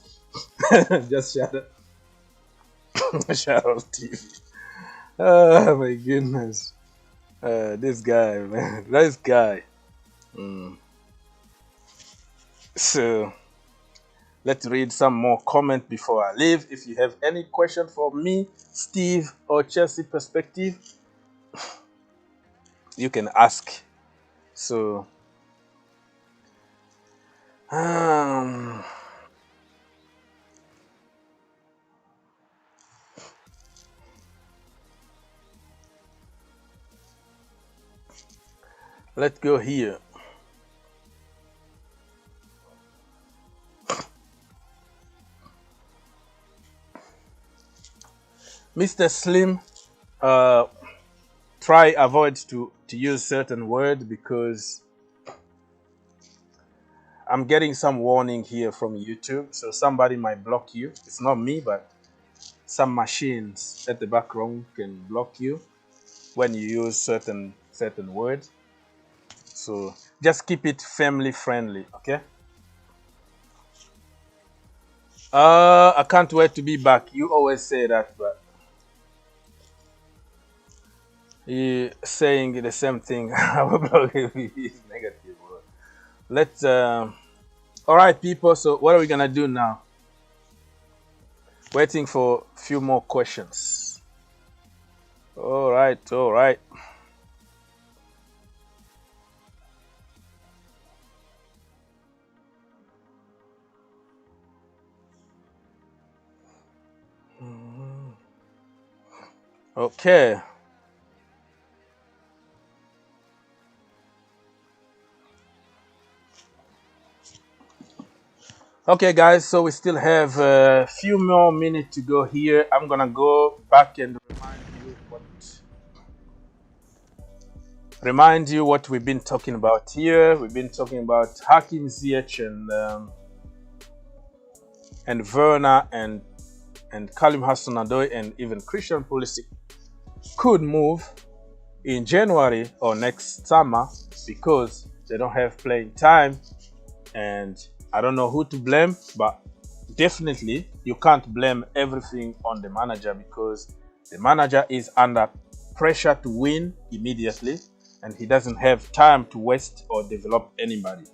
shut up, shut off TV. Oh my goodness, this guy, man, this guy. So let's read some more comment before I leave. If you have any question for me, Steve, or Chelsea perspective, you can ask. So let's go here. Mr. Slim, try avoid to use certain word because I'm getting some warning here from YouTube, so somebody might block you. It's not me, but some machines at the background can block you when you use certain words. So just keep it family friendly, okay? I can't wait to be back. You always say that, but you saying the same thing. Is negative. Let's. All right, people. So what are we gonna do now? Waiting for a few more questions. All right. All right. Okay. Okay, guys, so we still have a few more minutes to go here. I'm gonna go back and remind you what we've been talking about here. We've been talking about Hakim Ziyech and Werner and Kalim Hudson-Odoi and even Christian Pulisic could move in January or next summer because they don't have playing time. And I don't know who to blame, but definitely you can't blame everything on the manager because the manager is under pressure to win immediately and he doesn't have time to waste or develop anybody.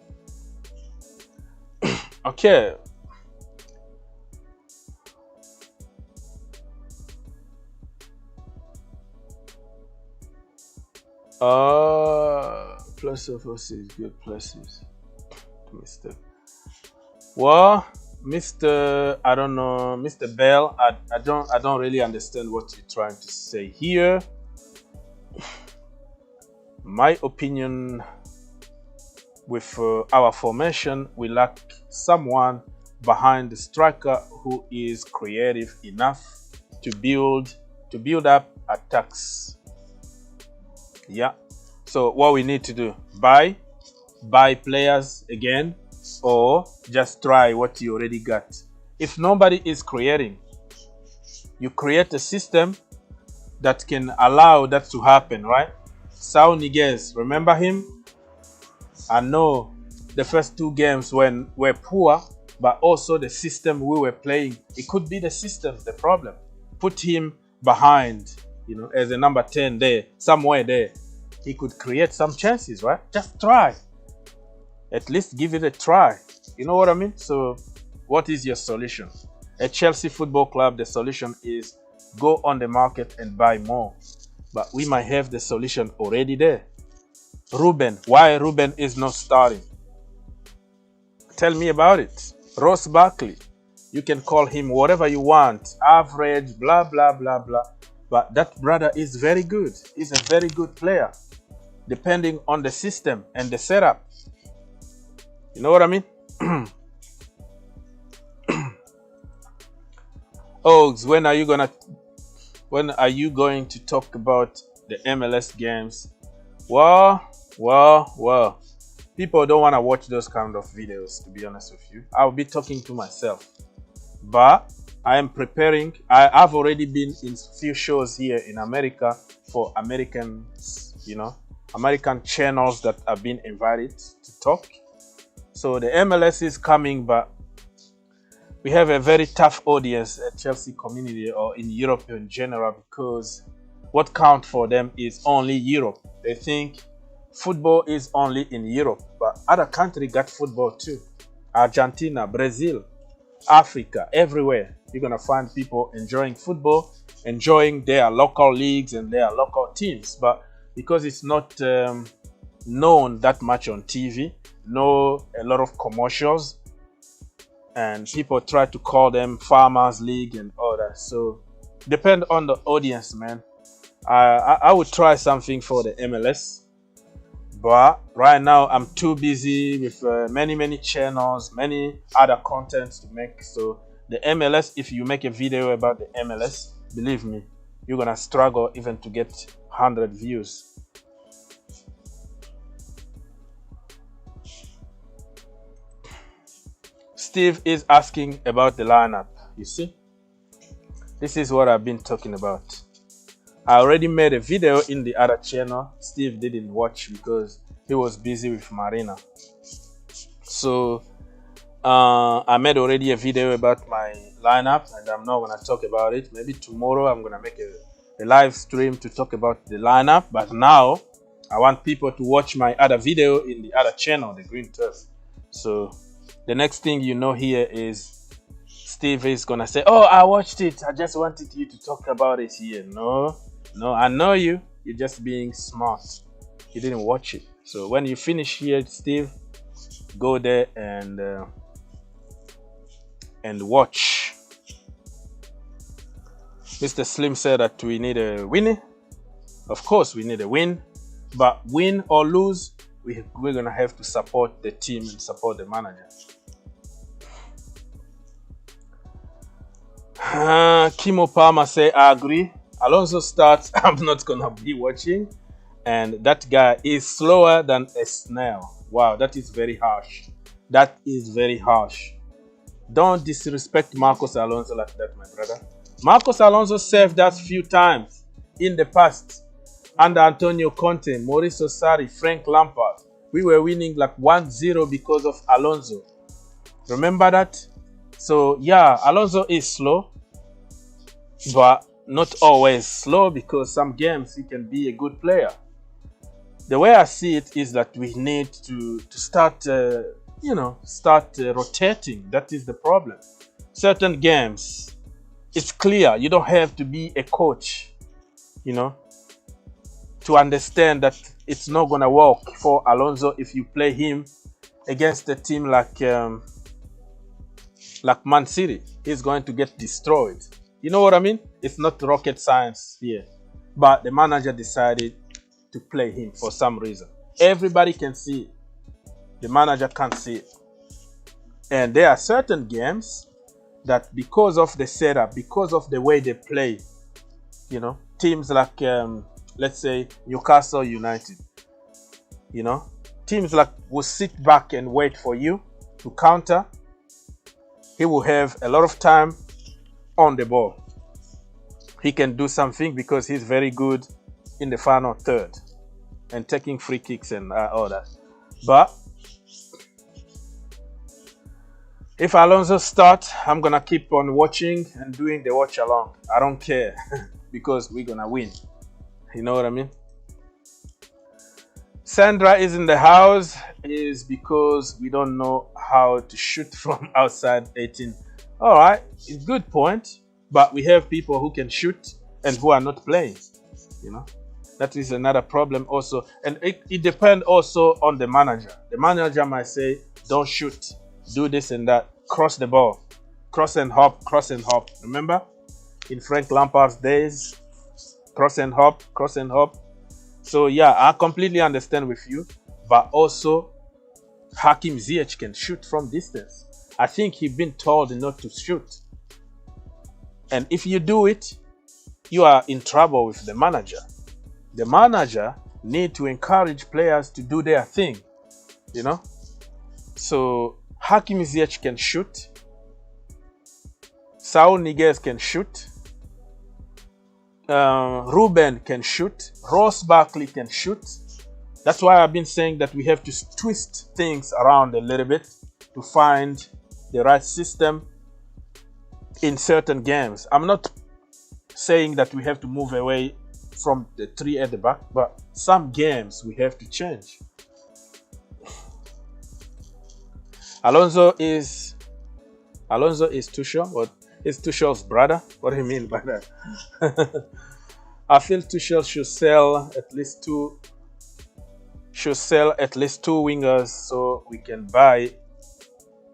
Okay. Plus of us is good places. Mr. Well, Mr. I don't know, Mr. Bell. I don't really understand what you're trying to say here. My opinion with our formation, we lack someone behind the striker who is creative enough to build up attacks. Yeah. So what we need to do, buy players again, or just try what you already got. If nobody is creating, you create a system that can allow that to happen, right? Sao Niguez, remember him? I know the first two games when were poor, but also the system we were playing. It could be the system, the problem. Put him behind, you know, as a number 10 there, somewhere there. He could create some chances, right? Just try. At least give it a try. You know what I mean? So what is your solution? At Chelsea Football Club, the solution is go on the market and buy more. But we might have the solution already there. Ruben, why Ruben is not starting? Tell me about it. Ross Barkley, you can call him whatever you want. Average, blah, blah, blah, blah. But that brother is very good. He's a very good player. Depending on the system and the setup. You know what I mean? Ogs, when are you going to talk about the MLS games? Well. People don't want to watch those kind of videos, to be honest with you. I'll be talking to myself. But I am preparing. I've already been in a few shows here in America for Americans, you know, American channels that have been invited to talk. So the MLS is coming, but we have a very tough audience at Chelsea community or in Europe in general because what counts for them is only Europe. They think football is only in Europe, but other countries got football too. Argentina, Brazil, Africa, everywhere. You're going to find people enjoying football, enjoying their local leagues and their local teams. But because it's not known that much on TV, a lot of commercials, and people try to call them Farmers League and all that. So depend on the audience, man. I would try something for the MLS, but right now I'm too busy with many channels, many other contents to make. So the MLS, if you make a video about the MLS, believe me, you're gonna struggle even to get 100 views. Steve is asking about the lineup. You see, this is what I've been talking about. I already made a video in the other channel. Steve didn't watch because He was busy with Marina. So I made already a video about my lineup, and I'm not gonna talk about it. Maybe tomorrow I'm gonna make a live stream to talk about the lineup. But now I want people to watch my other video in the other channel, the Green Turf. So the next thing you know here is Steve is gonna say, "Oh, I watched it. I just wanted you to talk about it here." No, I know you. You're just being smart. You didn't watch it. So when you finish here, Steve, go there and watch. Mr. Slim said that we need a win. Of course, we need a win, but win or lose, we're gonna have to support the team and support the manager. Kimo Palmer say, I agree. Alonso starts. I'm not gonna be watching, and that guy is slower than a snail. Wow, that is very harsh. That is very harsh. Don't disrespect Marcos Alonso like that, my brother. Marcos Alonso saved us few times in the past under Antonio Conte, Mauricio Sarri, Frank Lampard. We were winning like 1-0 because of Alonso. Remember that? So yeah, Alonso is slow, but not always slow, because some games he can be a good player. The way I see it is that we need to start rotating. That is the problem. Certain games, it's clear you don't have to be a coach, to understand that it's not gonna work for Alonso if you play him against a team like Man City. He's going to get destroyed. You know what I mean? It's not rocket science here, but the manager decided to play him for some reason. Everybody can see it. The manager can't see it. And there are certain games that, because of the setup, because of the way they play, teams like, let's say, Newcastle United, teams like will sit back and wait for you to counter. He will have a lot of time on the ball. He can do something because he's very good in the final third and taking free kicks and all that. But if Alonso starts, I'm gonna keep on watching and doing the watch along. I don't care because we're gonna win. You know what I mean? Sandra is in the house is because we don't know how to shoot from outside 18. All right, it's a good point, but we have people who can shoot and who are not playing. That is another problem also, and it depends also on the manager. The manager might say, "Don't shoot, do this and that, cross the ball, cross and hop, cross and hop." Remember, in Frank Lampard's days, cross and hop, cross and hop. So yeah, I completely understand with you, but also Hakim Ziyech can shoot from distance. I think he's been told not to shoot, and if you do it, you are in trouble with the manager. The manager need to encourage players to do their thing, So Hakim Ziyech can shoot. Saul Niguez can shoot. Ruben can shoot. Ross Barkley can shoot. That's why I've been saying that we have to twist things around a little bit to find the right system in certain games. I'm not saying that we have to move away from the three at the back, but some games we have to change. Alonso is Tuchel. What is Tuchel's brother? What do you mean by that? I feel Tuchel should sell at least two wingers so we can buy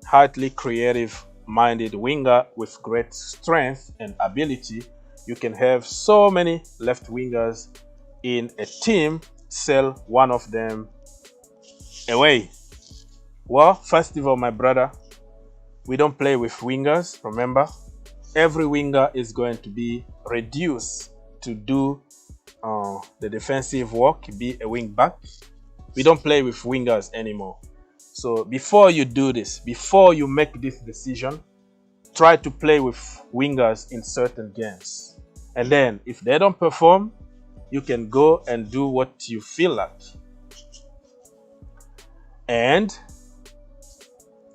highly creative-minded winger with great strength and ability. You can have so many left wingers in a team. Sell one of them away. Well, first of all, my brother, we don't play with wingers. Remember, every winger is going to be reduced to do the defensive work, be a wing back. We don't play with wingers anymore. So before you do this, before you make this decision, try to play with wingers in certain games. And then if they don't perform, you can go and do what you feel like. And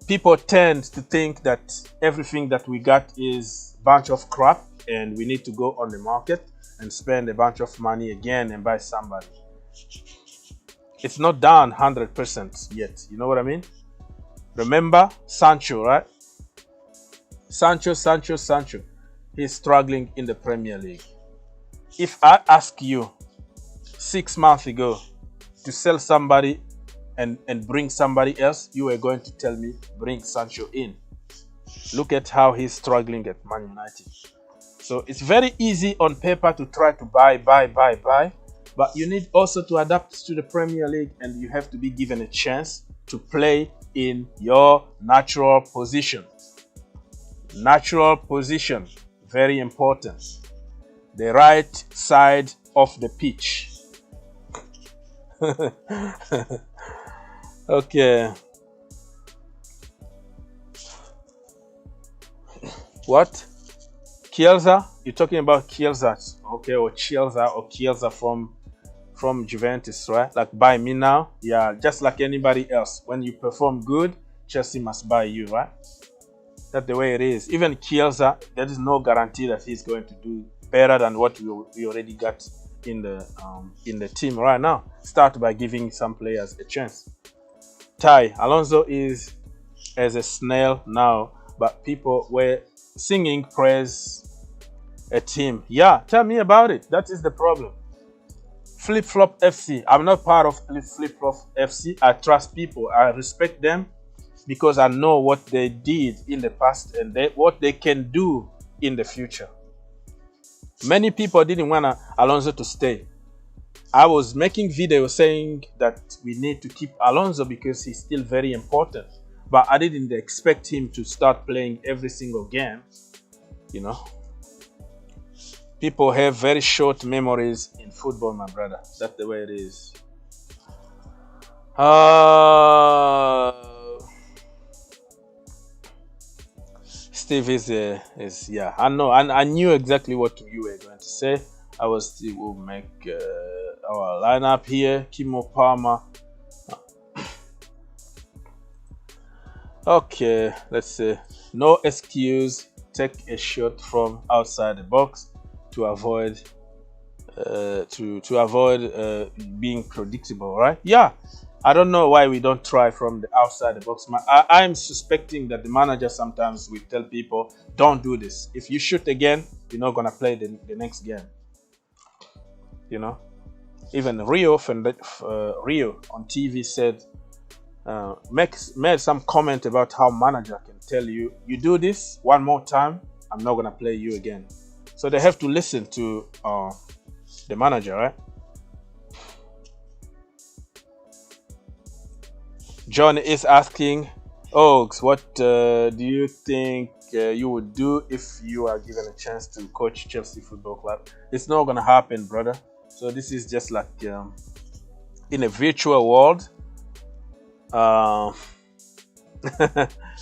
people tend to think that everything that we got is a bunch of crap and we need to go on the market and spend a bunch of money again and buy somebody. It's not done 100% yet. You know what I mean? Remember Sancho, right? Sancho. He's struggling in the Premier League. If I ask you 6 months ago to sell somebody and bring somebody else, you were going to tell me bring Sancho in. Look at how he's struggling at Man United. So it's very easy on paper to try to buy, but you need also to adapt to the Premier League, and you have to be given a chance to play in your natural position. Natural position, very important. The right side of the pitch. Okay. What? Chiesa? You're talking about Chiesa, okay, or Chiesa from Juventus, right? Like, buy me now. Yeah, just like anybody else. When you perform good, Chelsea must buy you, right? That's the way it is. Even Chiesa, there is no guarantee that he's going to do better than what we already got in the team right now. Start by giving some players a chance. Alonso is as a snail now, but people were singing praise at him. Yeah, tell me about it. That is the problem. Flip-flop FC. I'm not part of Flip-flop FC. I trust people. I respect them because I know what they did in the past and what they can do in the future. Many people didn't want Alonso to stay. I was making videos saying that we need to keep Alonso because he's still very important. But I didn't expect him to start playing every single game. You know, people have very short memories in football, my brother. That's the way it is. Steve is yeah. I know. I knew exactly what you were going to say. I was will make our lineup here. Kimo Palmer. Okay, let's say no excuse. Take a shot from outside the box to avoid being predictable, right? Yeah, I don't know why we don't try from the outside the box. I'm suspecting that the manager sometimes will tell people, don't do this. If you shoot again, you're not gonna play the next game. You know, even Rio on TV said, made some comment about how manager can tell you, you do this one more time, I'm not gonna play you again. So they have to listen to the manager, right? John is asking, Oaks, what do you think you would do if you are given a chance to coach Chelsea Football Club? It's not gonna happen, brother. So this is just like in a virtual world.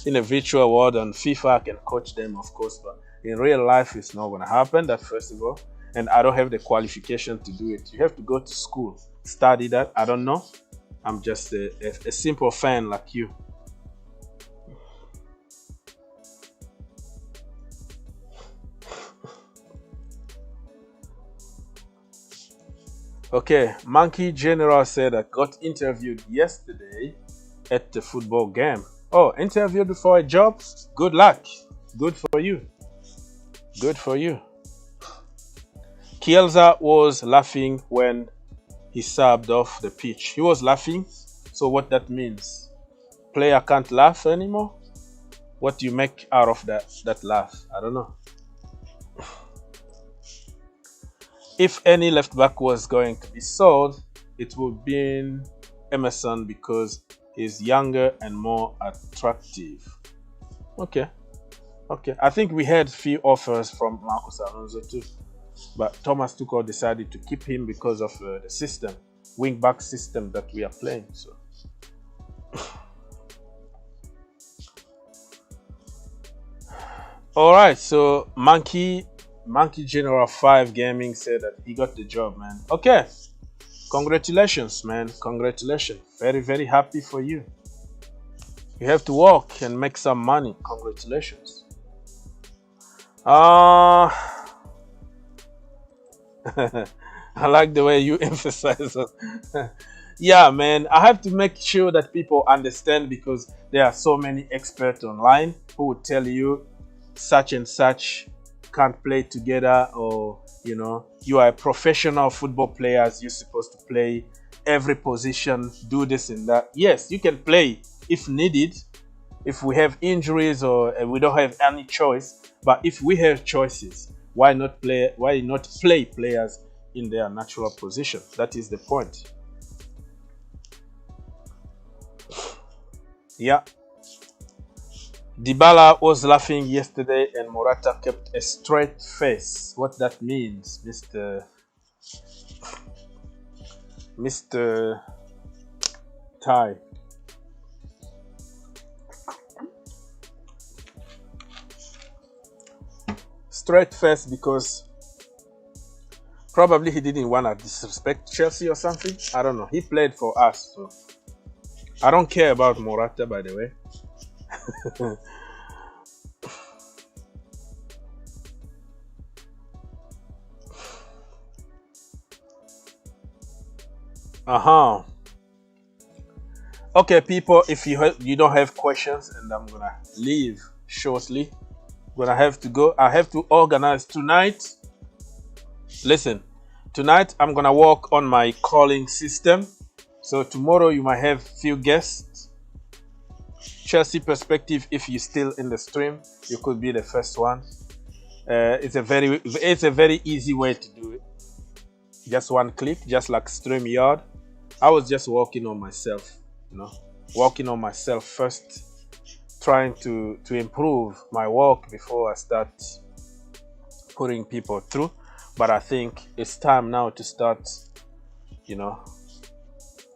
In a virtual world on FIFA, I can coach them, of course, but in real life, it's not going to happen. That first of all, and I don't have the qualification to do it. You have to go to school, study that. I don't know. I'm just a simple fan like you. Okay, Monkey General said I got interviewed yesterday at the football game. Oh, interviewed for a job? Good luck. Good for you. Good for you. Chiesa was laughing when he subbed off the pitch. He was laughing. So what that means? Player can't laugh anymore? What do you make out of that laugh? I don't know. If any left back was going to be sold, it would be Emerson because he's younger and more attractive. Okay. I think we had few offers from Marcos Alonso too, but Thomas Tuchel decided to keep him because of the system, wing-back system that we are playing. So, all right. So Monkey General 5 Gaming said that he got the job, man. Okay, congratulations, man. Congratulations. Very, very happy for you. You have to work and make some money. Congratulations. I like the way you emphasize it. Yeah, man, I have to make sure that people understand, because there are so many experts online who will tell you such and such can't play together, or you are a professional football player, you're supposed to play every position, do this and that. Yes, you can play if needed, if we have injuries or we don't have any choice. But if we have choices, why not play players in their natural position? That is the point. Yeah. Dybala was laughing yesterday and Morata kept a straight face. What that means, Mr. Ty. Straight face because probably he didn't want to disrespect Chelsea or something. I don't know. He played for us, so I don't care about Morata, by the way. Okay, people, if you don't have questions, and I'm gonna leave shortly. I'm gonna have to go. I have to organize tonight. Listen, tonight I'm gonna work on my calling system. So tomorrow you might have few guests. Chelsea perspective, if you're still in the stream, you could be the first one. It's a very easy way to do it. Just one click, just like StreamYard. I was just working on myself, working on myself first, trying to improve my work before I start putting people through. But I think it's time now to start,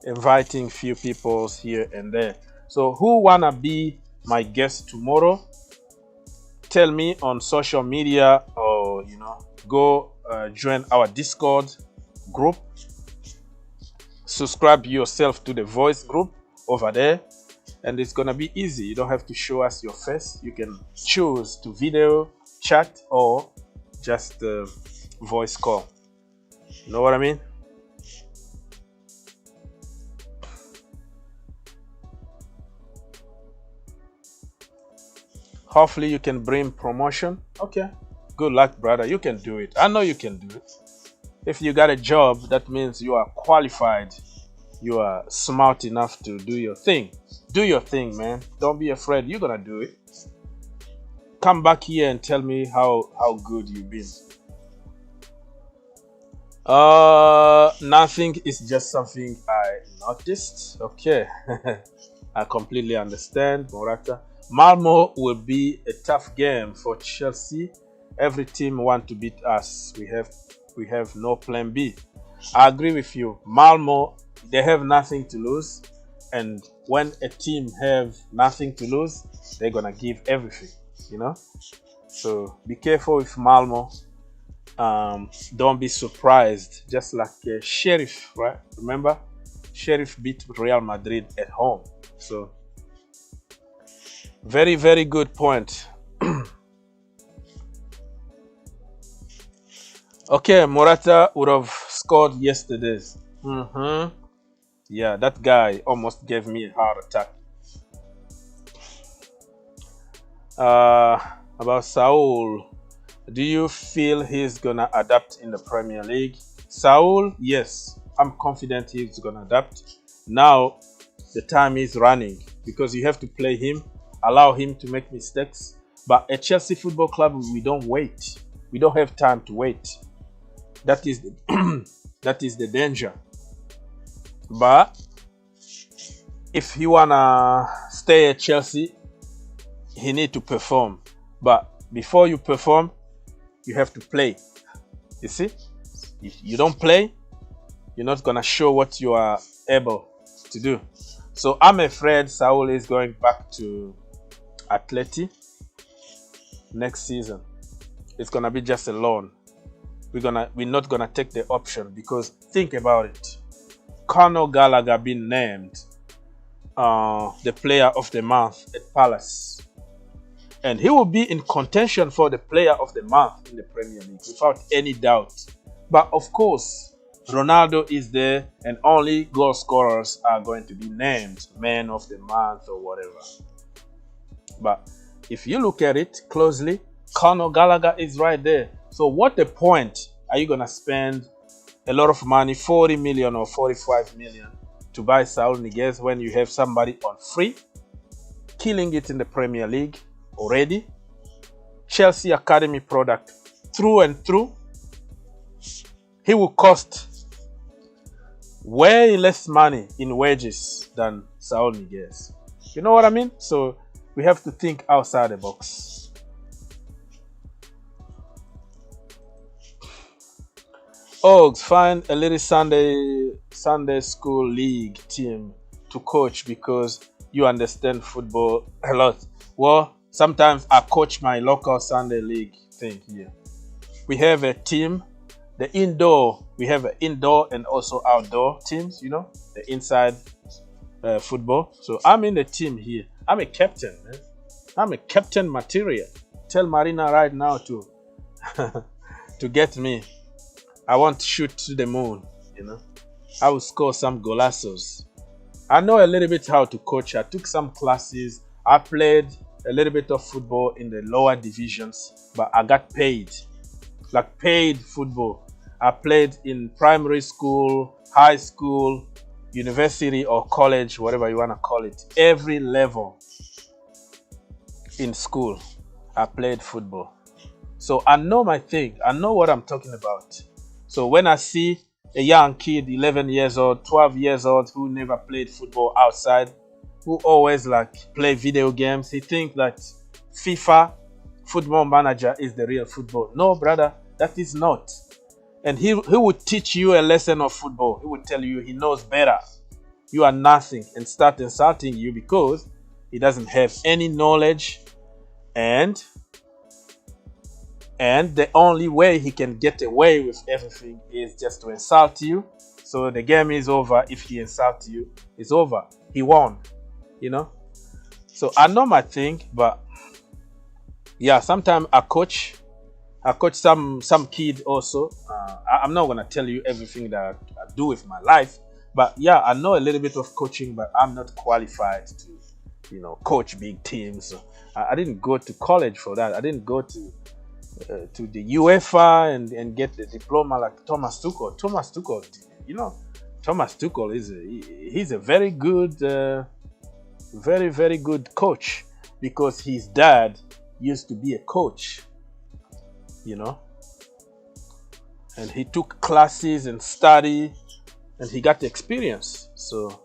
inviting few people here and there. So who wanna be my guest tomorrow? Tell me on social media, or go join our Discord group. Subscribe yourself to the voice group over there, and it's gonna be easy. You don't have to show us your face. You can choose to video chat or just voice call. You know what I mean? Hopefully you can bring promotion. Okay, good luck, brother. You can do it. I know you can do it. If you got a job, that means you are qualified. You are smart enough to do your thing. Do your thing, man. Don't be afraid. You're gonna do it. Come back here and tell me how good you've been. Nothing. Is just something I noticed. Okay. I completely understand, Morata. Malmo will be a tough game for Chelsea. Every team want to beat us. We have no plan B. I agree with you. Malmo, they have nothing to lose, and when a team have nothing to lose, they're gonna give everything. So be careful with Malmo. Don't be surprised. Just like Sheriff, right? Remember, Sheriff beat Real Madrid at home. So very, very good point. Okay, Morata would have scored yesterday. Yeah, that guy almost gave me a heart attack. About Saul, do you feel he's gonna adapt in the Premier League? Saul, yes, I'm confident he's gonna adapt. Now the time is running, because you have to play him, allow him to make mistakes. But at Chelsea Football Club, we don't wait. We don't have time to wait. That is the danger. But if he wanna stay at Chelsea, he need to perform. But before you perform, you have to play. You see, if you don't play, you're not gonna show what you are able to do. So I'm afraid Saul is going back to Atleti next season. It's gonna be just a loan. We're not gonna take the option, because think about it. Conor Gallagher been named the player of the month at Palace. And he will be in contention for the player of the month in the Premier League without any doubt. But of course, Ronaldo is there and only goal scorers are going to be named man of the month or whatever. But if you look at it closely, Conor Gallagher is right there. So what the point are you going to spend a lot of money, 40 million or 45 million, to buy Saul Niguez when you have somebody on free, killing it in the Premier League already? Chelsea Academy product through and through. He will cost way less money in wages than Saul Niguez. You know what I mean? So we have to think outside the box. Ogs, find a little Sunday school league team to coach because you understand football a lot. Well, sometimes I coach my local Sunday league thing here. We have a team, the indoor. We have an indoor and also outdoor teams, you know, the inside football. So I'm in the team here. I'm a captain, man. I'm a captain material. Tell Marina right now to to get me. I want to shoot to the moon, you know. I will score some golazos. I know a little bit how to coach. I took some classes. I played a little bit of football in the lower divisions, but I got paid, like paid football. I played in primary school, high school, university or college, whatever you want to call it. Every level in school, I played football. So I know my thing. I know what I'm talking about. So when I see a young kid, 11 years old, 12 years old, who never played football outside, who always like play video games, he thinks that FIFA football manager is the real football. No, brother, that is not. And he would teach you a lesson of football. He would tell you he knows better. You are nothing, and start insulting you because he doesn't have any knowledge, and the only way he can get away with everything is just to insult you. So the game is over. If he insults you, it's over. He won, you know. So I know my thing, but yeah, sometimes I coach some kid also. I'm not gonna tell you everything that I do with my life, but yeah, I know a little bit of coaching, but I'm not qualified to, you know, coach big teams. I didn't go to college for that. I didn't go to the UEFA and get the diploma like Thomas Tuchel. Thomas Tuchel, you know, Thomas Tuchel he's a very good, very, very good coach because his dad used to be a coach, you know, and he took classes and study and he got the experience. So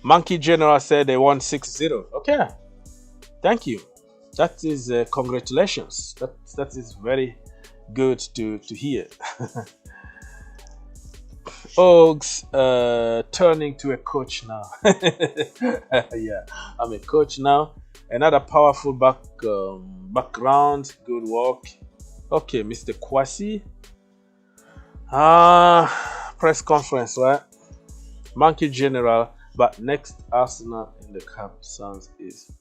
Monkey General said they won 6-0. Okay, thank you. That is congratulations. That is very good to hear. Ogs, turning to a coach now. Yeah, I'm a coach now. Another powerful background. Good work. Okay, Mr. Kwasi. Press conference, right? Monkey General, but next Arsenal in the cup sounds is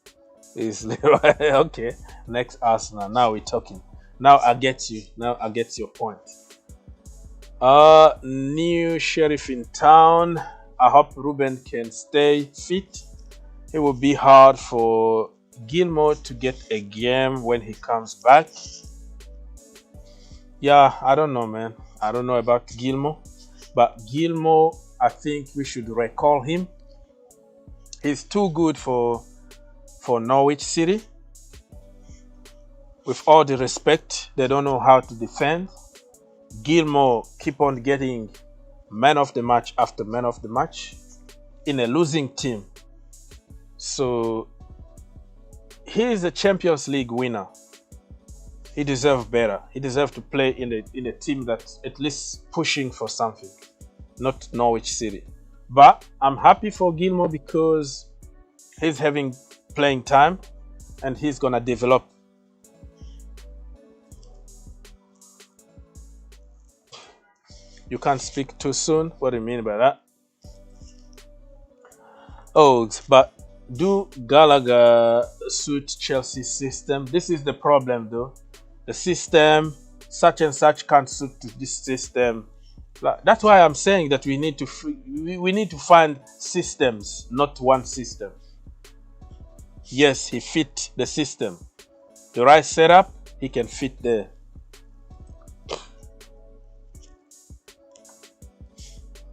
okay. Next Arsenal. Now we're talking. Now I get you. Now I get your point. New sheriff in town. I hope Ruben can stay fit. It will be hard for Gilmore to get a game when he comes back. Yeah, I don't know, man. I don't know about Gilmore, but Gilmore, I think we should recall him. He's too good for Norwich City. With all the respect, they don't know how to defend. Gilmore keep on getting man of the match after man of the match in a losing team. So he is a Champions League winner. He deserves better. He deserves to play in a team that's at least pushing for something, not Norwich City. But I'm happy for Gilmore because he's having playing time and he's gonna develop. You can't speak too soon. What do you mean by that? Oaks, but do Gallagher suit Chelsea's system? This is the problem, though. The system, such and such can't suit to this system. That's why I'm saying that we need to find systems, not one system. Yes, he fit the system. The right setup, he can fit there.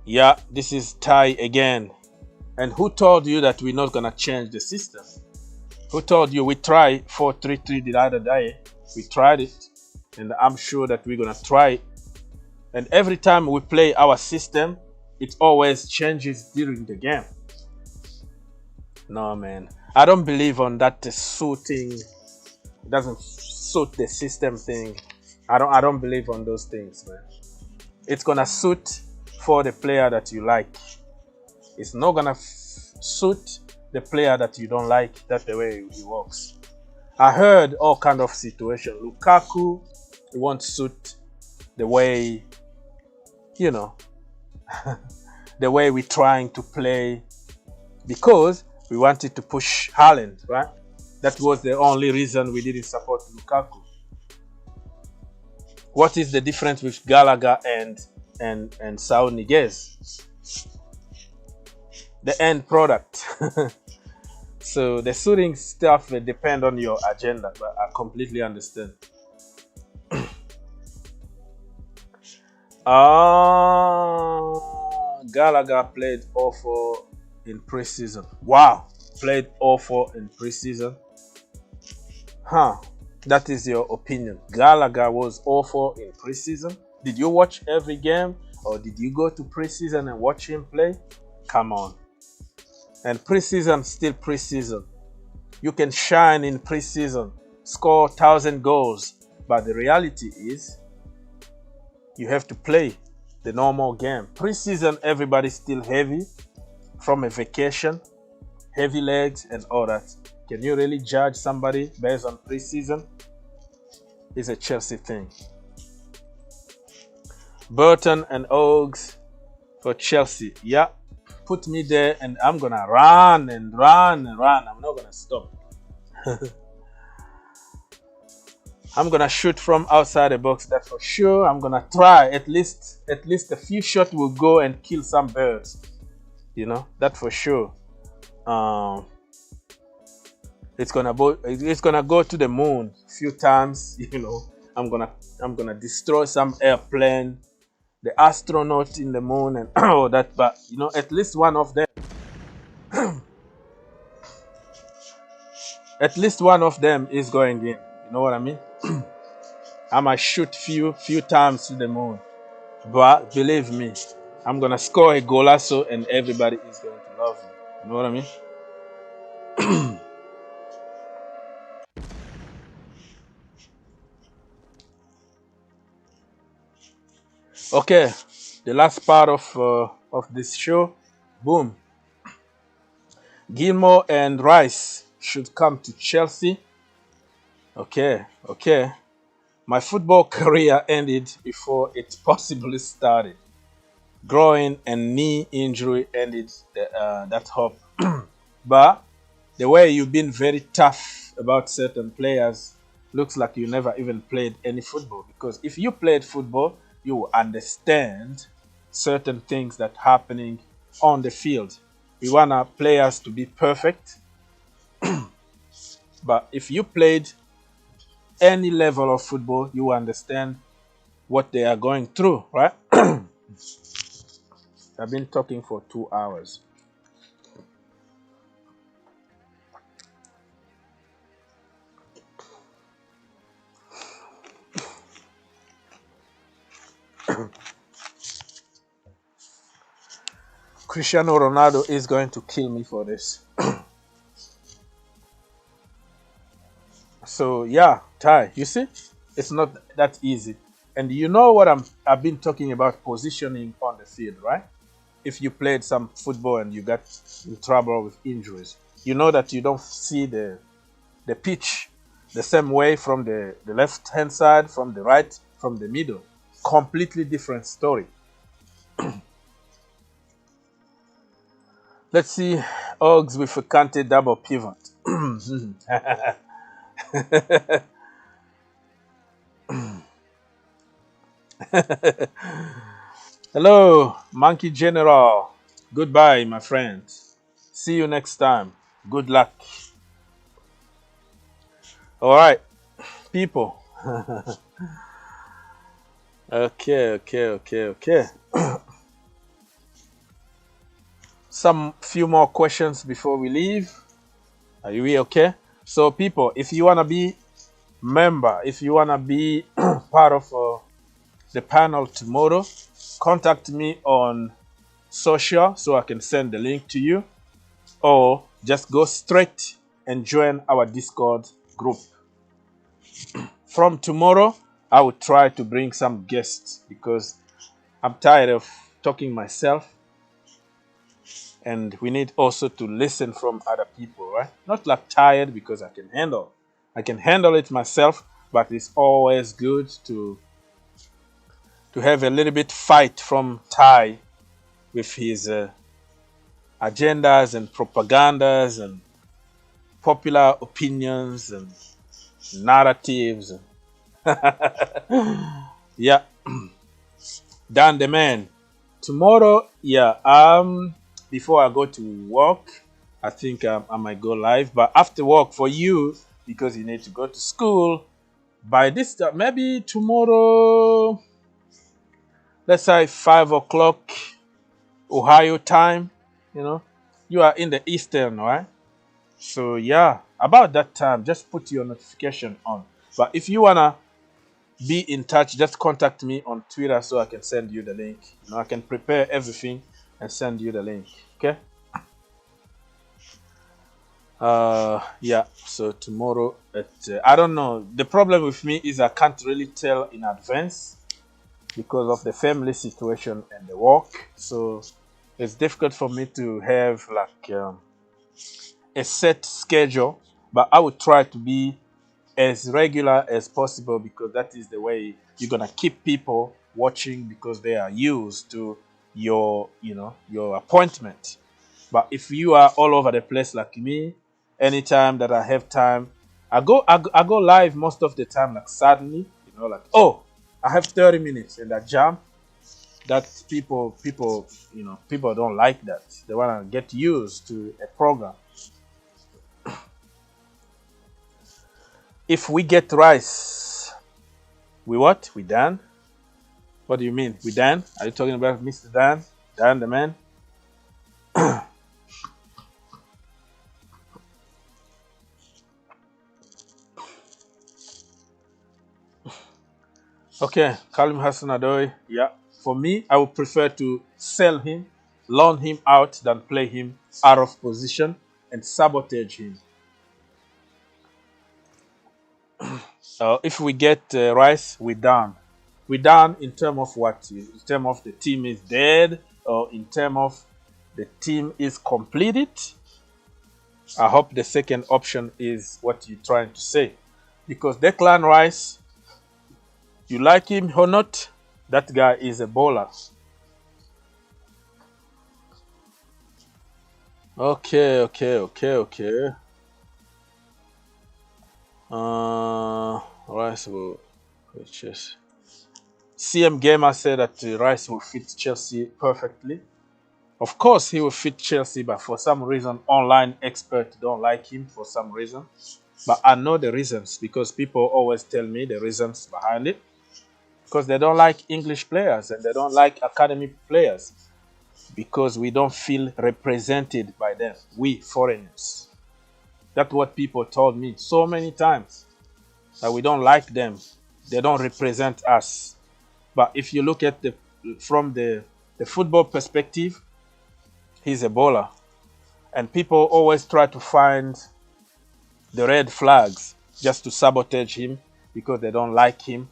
Yeah, this is Ty again. And who told you that we're not going to change the system? Who told you? We tried 4-3-3 the other day. We tried it. And I'm sure that we're going to try it. And every time we play our system, it always changes during the game. No, man. I don't believe on that suiting. It doesn't suit the system thing. I don't believe on those things, man. It's going to suit for the player that you like. It's not gonna suit the player that you don't like. That's the way it works. I heard all kind of situations. Lukaku, it won't suit the way, you know, the way we're trying to play, because we wanted to push Haaland, right? That was the only reason we didn't support Lukaku. What is the difference with Gallagher and Saul Niguez? The end product. So the suiting stuff will depend on your agenda, but I completely understand. Gallagher played awful in preseason. Wow, played awful in preseason. Huh, that is your opinion. Gallagher was awful in preseason. Did you watch every game, or did you go to preseason and watch him play? Come on. And preseason, still preseason. You can shine in preseason, score 1,000 goals, but the reality is you have to play the normal game. Preseason, everybody's still heavy from a vacation, heavy legs and all that. Can you really judge somebody based on preseason? It's a Chelsea thing. Burton and Oaks for Chelsea. Yeah. Put me there and I'm gonna run and run and run. I'm not gonna stop. I'm gonna shoot from outside the box, that's for sure. I'm gonna try at least a few shots will go and kill some birds. You know, that for sure. It's gonna go to the moon a few times. You know, I'm gonna destroy some airplane, the astronaut in the moon and all that, but you know, at least one of them at least one of them is going in. You know what I mean? I might shoot few times to the moon, but believe me, I'm gonna score a golazo and everybody is going to love me. You know what I mean? Okay, the last part of this show. Boom. Gilmore and Rice should come to Chelsea. Okay. My football career ended before it possibly started. Groin and knee injury ended that hope. But the way you've been very tough about certain players, looks like you never even played any football. Because if you played football, you will understand certain things that are happening on the field. We want our players to be perfect. But if you played any level of football, you understand what they are going through, right? I've been talking for 2 hours. Cristiano Ronaldo is going to kill me for this. So yeah, Ty, you see, it's not that easy. And you know what I've been talking about, positioning on the field, right? If you played some football and you got in trouble with injuries, you know that you don't see the pitch the same way from the left hand side, from the right, from the middle. Completely different story. Let's see. Ogs with a Kante double pivot. Hello, Monkey General. Goodbye, my friend. See you next time. Good luck. All right, people. Okay. Some few more questions before we leave. Are we okay? So, people, if you wanna be member, if you wanna be part of the panel tomorrow, contact me on social so I can send the link to you, or just go straight and join our Discord group. From tomorrow, I will try to bring some guests because I'm tired of talking myself, and we need also to listen from other people, right? Not like tired because I can handle it myself, but it's always good to have a little bit fight from Ty with his agendas and propagandas and popular opinions and narratives. Yeah. Dan the man. Tomorrow, before I go to work, I think I might go live. But after work for you, because you need to go to school, by this time, maybe tomorrow, let's say 5 o'clock Ohio time, you are in the Eastern, right? So yeah, about that time, just put your notification on. But if you wanna be in touch, just contact me on Twitter so I can send you the link. I can prepare everything and send you the link. Okay. Yeah. So tomorrow at I don't know. The problem with me is I can't really tell in advance because of the family situation and the work. So it's difficult for me to have like a set schedule. But I would try to be as regular as possible because that is the way you're gonna keep people watching because they are used to your appointment. But if you are all over the place like me, anytime that I have time, I go live most of the time, like suddenly, like, oh, I have 30 minutes and I jump. That people don't like that. They wanna get used to a program. If we get Rice, we what? We done? What do you mean? We done? Are you talking about Mr. Dan? Dan the man? Okay, Kalim Hassan Adoy. Yeah. For me, I would prefer to sell him, loan him out than play him out of position and sabotage him. If we get Rice, we're done. We're done in terms of what? In terms of the team is dead or in terms of the team is completed? I hope the second option is what you're trying to say. Because Declan Rice, you like him or not, that guy is a bowler. Okay. Rice will Chelsea. CM Gamer said that Rice will fit Chelsea perfectly. Of course, he will fit Chelsea, but for some reason, online experts don't like him for some reason. But I know the reasons because people always tell me the reasons behind it. Because they don't like English players and they don't like academy players because we don't feel represented by them, we foreigners. That's what people told me so many times, that we don't like them. They don't represent us. But if you look at from the football perspective, he's a bowler. And people always try to find the red flags just to sabotage him because they don't like him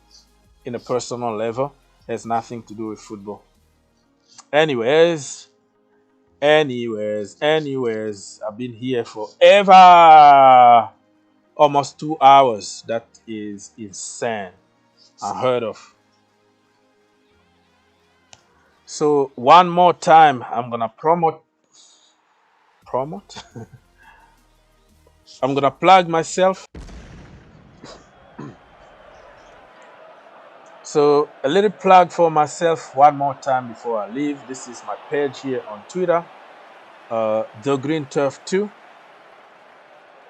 in a personal level. It has nothing to do with football. Anyways, I've been here forever. Almost 2 hours. That is insane. Unheard of. So one more time, I'm gonna promote promote. I'm gonna plug myself. So a little plug for myself one more time before I leave. This is my page here on Twitter, The Green Turf 2,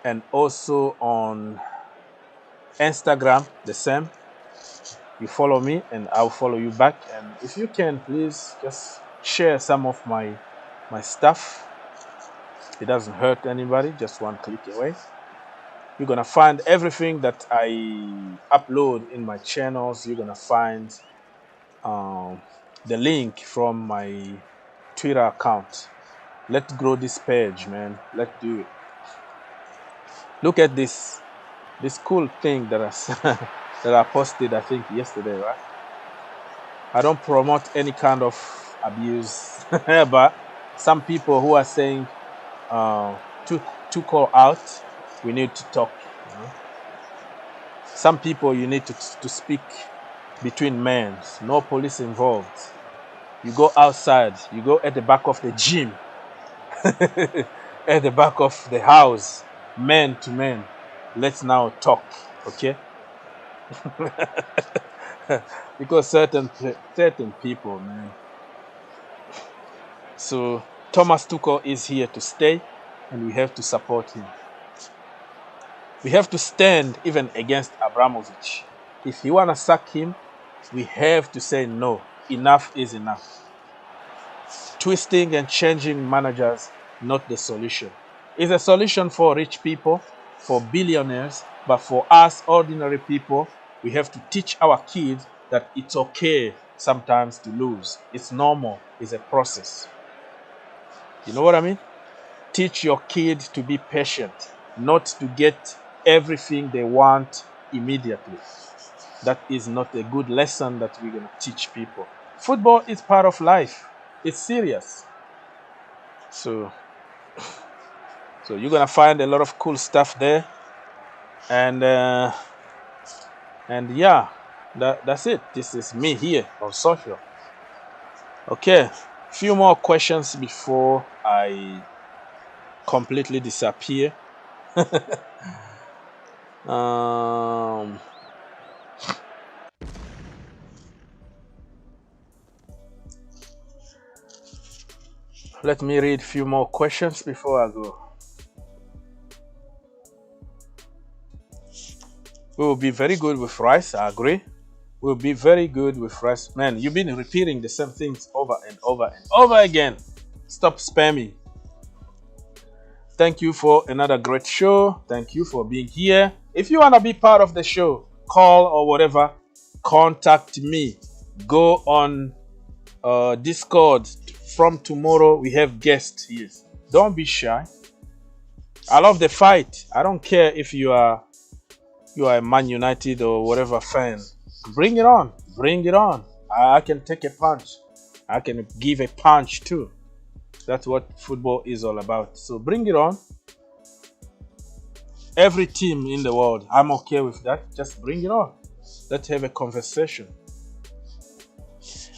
and also on Instagram, the same. You follow me and I'll follow you back. And if you can, please just share some of my stuff. It doesn't hurt anybody, just one click away. You're gonna find everything that I upload in my channels. You're gonna find the link from my Twitter account. Let's grow this page, man. Let's do it. Look at this cool thing that I posted, I think yesterday, right? I don't promote any kind of abuse, but some people who are saying to call out, we need to talk. You know? Some people you need to speak between men, no police involved. You go outside, you go at the back of the gym, at the back of the house, man to man. Let's now talk, okay? Because certain people, man. So Thomas Tuchel is here to stay, and we have to support him. We have to stand even against Abramovic. If you want to sack him, we have to say no. Enough is enough. Twisting and changing managers, not the solution. It's a solution for rich people, for billionaires, but for us ordinary people, we have to teach our kids that it's okay sometimes to lose. It's normal. It's a process. You know what I mean? Teach your kids to be patient, not to get everything they want immediately. That is not a good lesson that we're going to teach people. Football is part of life. It's serious. So you're going to find a lot of cool stuff there. And yeah, that's it. This is me here on social. Okay, few more questions before I completely disappear. Let me read a few more questions before I go. We will be very good with rice, I agree. We'll be very good with rice. Man, you've been repeating the same things over and over and over again. Stop spamming. Thank you for another great show. Thank you for being here. If you want to be part of the show, call or whatever, contact me. Go on Discord. From tomorrow, we have guests here. Don't be shy. I love the fight. I don't care if you are a Man United or whatever fan. Bring it on. Bring it on. I can take a punch. I can give a punch too. That's what football is all about. So bring it on. Every team in the world, I'm okay with that. Just bring it on. Let's have a conversation.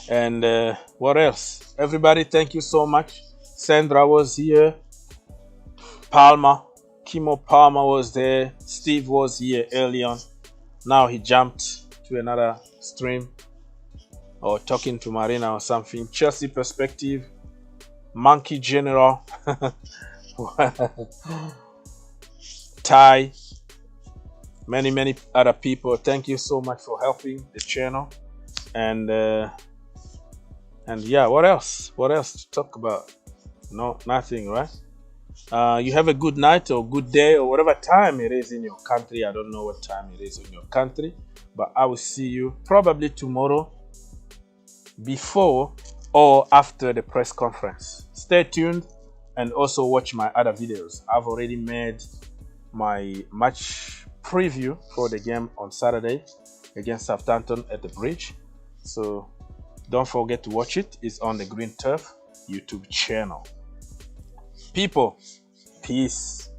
And what else? Everybody, thank you so much. Sandra was here. Kimo Palmer was there. Steve was here early on. Now he jumped to another stream or talking to Marina or something. Chelsea Perspective. Monkey General. Ty. Many other people. Thank you so much for helping the channel. And yeah, what else? What else to talk about? No, nothing, right? You have a good night or good day or whatever time it is in your country. I don't know what time it is in your country, but I will see you probably tomorrow before or after the press conference. Stay tuned and also watch my other videos. I've already made my match preview for the game on Saturday against Southampton at the Bridge. So don't forget to watch it. It's on the Green Turf YouTube channel. People, peace.